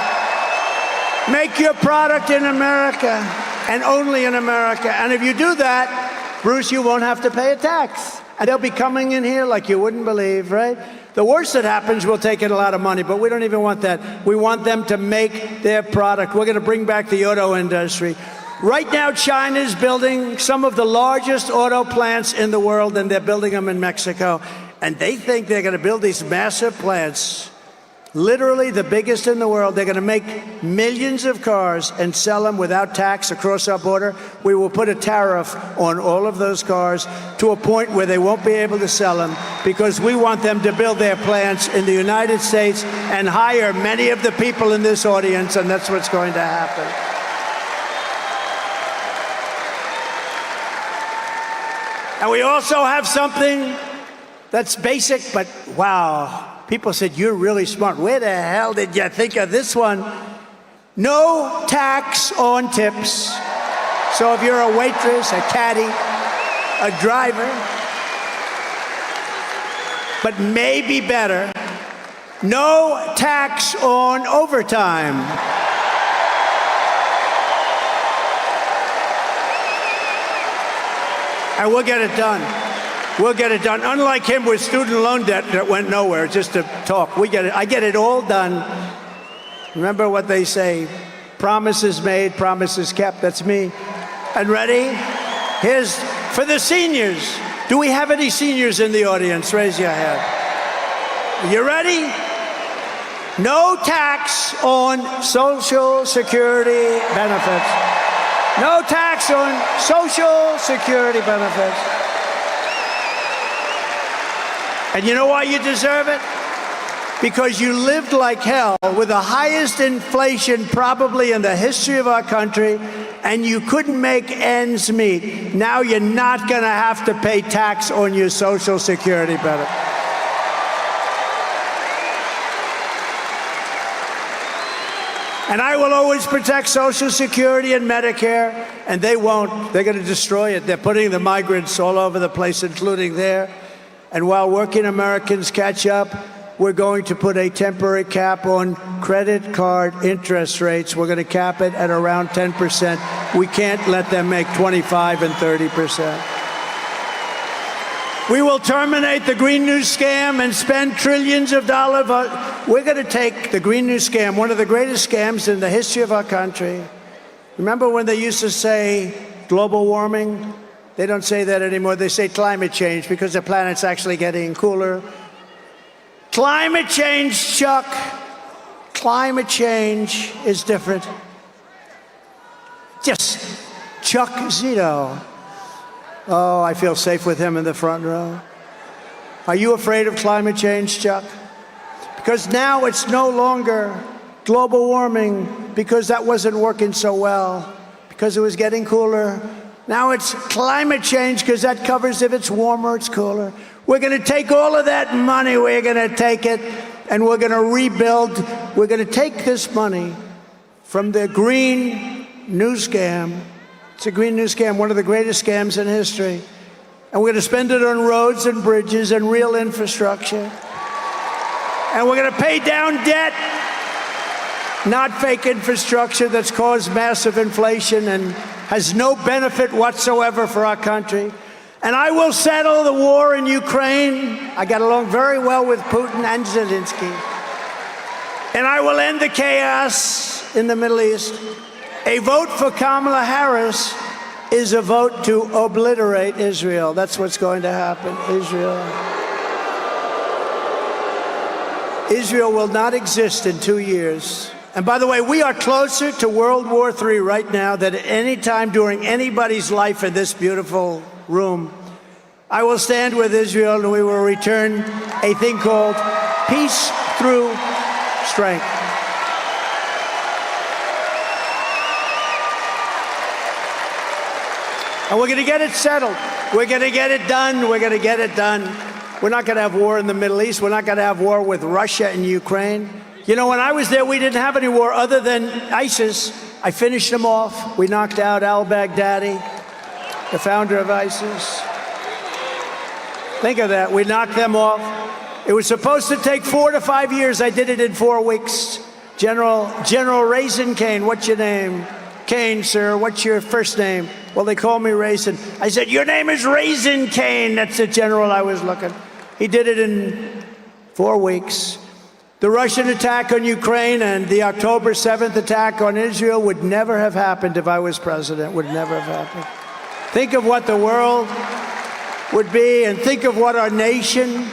Make your product in America and only in America. And if you do that, Bruce, you won't have to pay a tax. And they'll be coming in here like you wouldn't believe, right? The worst that happens, we'll take in a lot of money, but we don't even want that. We want them to make their product. We're going to bring back the auto industry. Right now, China is building some of the largest auto plants in the world, and they're building them in Mexico. And they think they're going to build these massive plants, literally the biggest in the world. They're going to make millions of cars and sell them without tax across our border. We will put a tariff on all of those cars to a point where they won't be able to sell them, because we want them to build their plants in the United States and hire many of the people in this audience, and that's what's going to happen. And we also have something that's basic, but wow, people said, you're really smart. Where the hell did you think of this one? No tax on tips. So if you're a waitress, a caddy, a driver, but maybe better, no tax on overtime. And we'll get it done. We'll get it done. Unlike him with student loan debt that went nowhere, just to talk. We get it. I get it all done. Remember what they say, promises made, promises kept. That's me. And ready? Here's for the seniors. Do we have any seniors in the audience? Raise your hand. You ready? No tax on Social Security benefits. No tax on Social Security benefits. And you know why you deserve it? Because you lived like hell with the highest inflation probably in the history of our country, and you couldn't make ends meet. Now you're not going to have to pay tax on your Social Security benefit. And I will always protect Social Security and Medicare, and they won't. They're going to destroy it. They're putting the migrants all over the place, including there. And while working Americans catch up, we're going to put a temporary cap on credit card interest rates. We're going to cap it at around 10%. We can't let them make 25 and 30%. We will terminate the Green New Scam and spend trillions of dollars. We're going to take the Green New Scam, one of the greatest scams in the history of our country. Remember when they used to say global warming? They don't say that anymore. They say climate change, because the planet's actually getting cooler. Climate change, Chuck. Climate change is different. Just Chuck Zito. Oh, I feel safe with him in the front row. Are you afraid of climate change, Chuck? Because now it's no longer global warming, because that wasn't working so well, because it was getting cooler. Now it's climate change, because that covers if it's warmer, it's cooler. We're going to take all of that money, we're going to take it, and we're going to rebuild. We're going to take this money from the Green New Scam. It's a Green New Scam, one of the greatest scams in history. And we're going to spend it on roads and bridges and real infrastructure. And we're going to pay down debt, not fake infrastructure that's caused massive inflation and has no benefit whatsoever for our country. And I will settle the war in Ukraine. I got along very well with Putin and Zelensky. And I will end the chaos in the Middle East. A vote for Kamala Harris is a vote to obliterate Israel. That's what's going to happen. Israel will not exist in 2 years. And by the way, we are closer to World War III right now than at any time during anybody's life in this beautiful room. I will stand with Israel, and we will return a thing called peace through strength. And we're going to get it settled. We're going to get it done. We're going to get it done. We're not going to have war in the Middle East. We're not going to have war with Russia and Ukraine. You know, when I was there, we didn't have any war other than ISIS. I finished them off. We knocked out al-Baghdadi, the founder of ISIS. Think of that. We knocked them off. It was supposed to take 4 to 5 years. I did it in 4 weeks. General Raisin Cain, what's your name? Cain, sir. What's your first name? Well, they called me Raisin. I said, your name is Raisin Cane. That's the general I was looking. He did it in 4 weeks. The Russian attack on Ukraine and the October 7th attack on Israel would never have happened if I was president, would never have happened. Think of what the world would be, and think of what our nation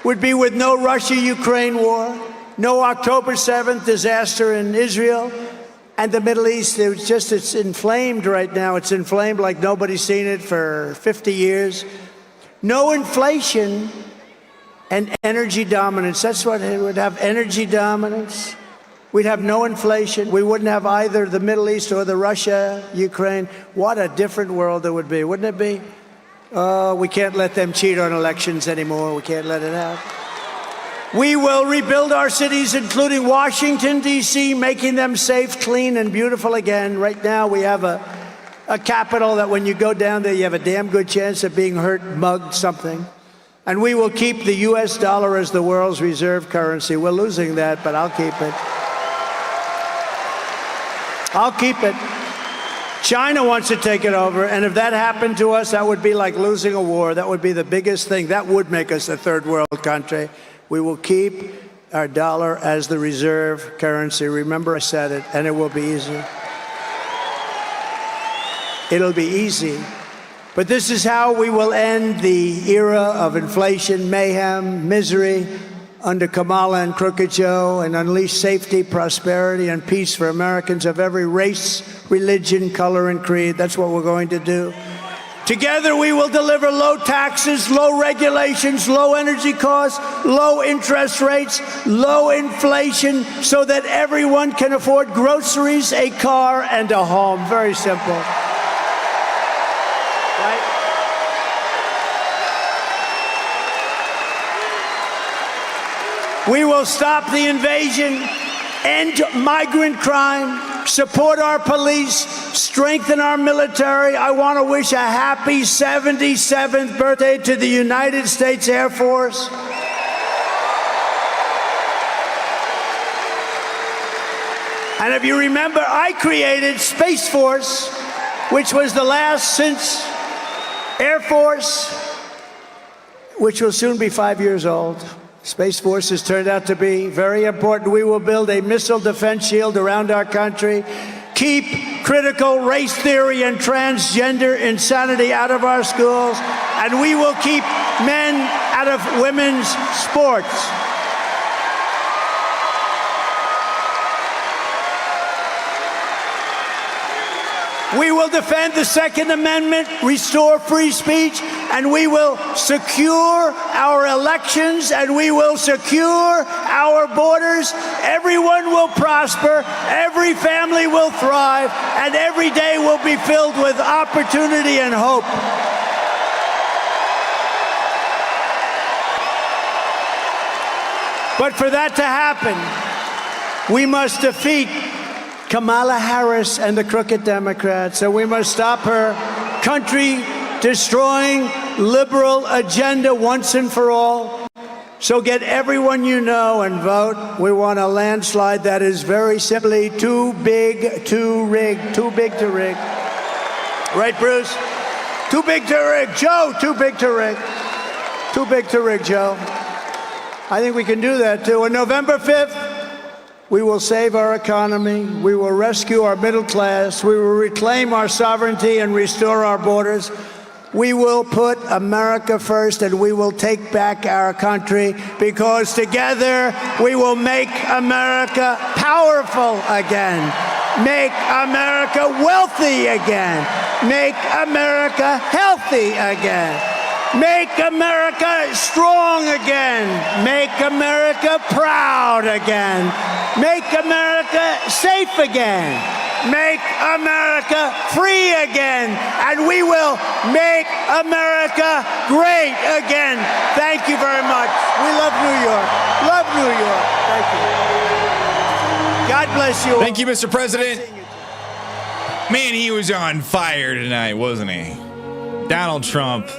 would be with no Russia-Ukraine war, no October 7th disaster in Israel and the Middle East. It's inflamed right now. It's inflamed like nobody's seen it for 50 years. No inflation and energy dominance. That's what it would have, energy dominance. We'd have no inflation. We wouldn't have either the Middle East or the Russia, Ukraine. What a different world it would be, wouldn't it be? Oh, we can't let them cheat on elections anymore. We can't let it happen. We will rebuild our cities, including Washington, D.C., making them safe, clean, and beautiful again. Right now, we have a capital that when you go down there, you have a damn good chance of being hurt, mugged, something. And we will keep the U.S. dollar as the world's reserve currency. We're losing that, but I'll keep it. I'll keep it. China wants to take it over, and if that happened to us, that would be like losing a war. That would be the biggest thing. That would make us a third world country. We will keep our dollar as the reserve currency. Remember, I said it, and it will be easy. It'll be easy. But this is how we will end the era of inflation, mayhem, misery under Kamala and Crooked Joe, and unleash safety, prosperity, and peace for Americans of every race, religion, color, and creed. That's what we're going to do. Together, we will deliver low taxes, low regulations, low energy costs, low interest rates, low inflation, so that everyone can afford groceries, a car, and a home. Very simple. Right? We will stop the invasion, end migrant crime, support our police, strengthen our military. I want to wish a happy 77th birthday to the United States Air Force. And if you remember, I created Space Force, which was the last since Air Force, which will soon be 5 years old. Space Force has turned out to be very important. We will build a missile defense shield around our country, keep critical race theory and transgender insanity out of our schools, and we will keep men out of women's sports. We will defend the Second Amendment, restore free speech, and we will secure our elections, and we will secure our borders. Everyone will prosper, every family will thrive, and every day will be filled with opportunity and hope. But for that to happen, we must defeat Kamala Harris and the crooked Democrats, and we must stop her country-destroying liberal agenda once and for all. So get everyone you know and vote. We want a landslide that is very simply too big to rig. Too big to rig. Right, Bruce? Too big to rig. Joe, too big to rig. Too big to rig, Joe. I think we can do that, too. On November 5th, we will save our economy, we will rescue our middle class, we will reclaim our sovereignty and restore our borders. We will put America first, and we will take back our country, because together we will make America powerful again, make America wealthy again, make America healthy again. Make America strong again. Make America proud again. Make America safe again. Make America free again. And we will make America great again. Thank you very much. We love New York. Love New York. Thank you. God bless you all. Thank you, Mr. President. Man, he was on fire tonight, wasn't he? Donald Trump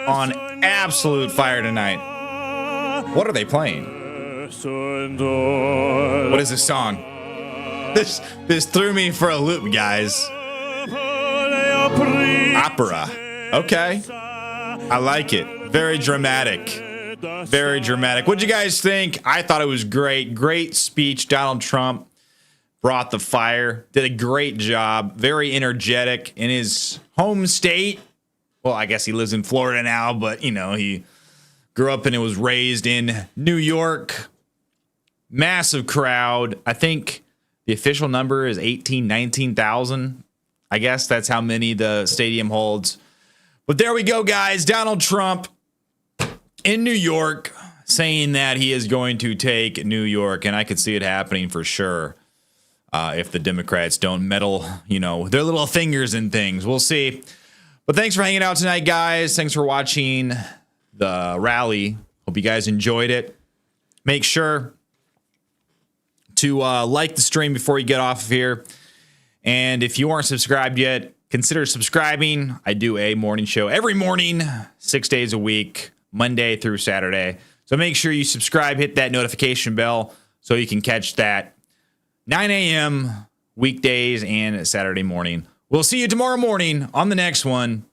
on absolute fire tonight. What are they playing? What is this song? This threw me for a loop, guys. Opera. Okay. I like it. Very dramatic. Very dramatic. What'd you guys think? I thought it was great. Great speech. Donald Trump brought the fire. Did a great job. Very energetic in his home state. Well, I guess he lives in Florida now, but, you know, he grew up and was raised in New York. Massive crowd. I think the official number is 19,000. I guess that's how many the stadium holds. But there we go, guys. Donald Trump in New York saying that he is going to take New York. And I could see it happening for sure if the Democrats don't meddle, you know, their little fingers in things. We'll see. But thanks for hanging out tonight, guys. Thanks for watching the rally. Hope you guys enjoyed it. Make sure to like the stream before you get off of here. And if you aren't subscribed yet, consider subscribing. I do a morning show every morning, 6 days a week, Monday through Saturday. So make sure you subscribe, hit that notification bell so you can catch that 9 a.m. weekdays and Saturday morning. We'll see you tomorrow morning on the next one.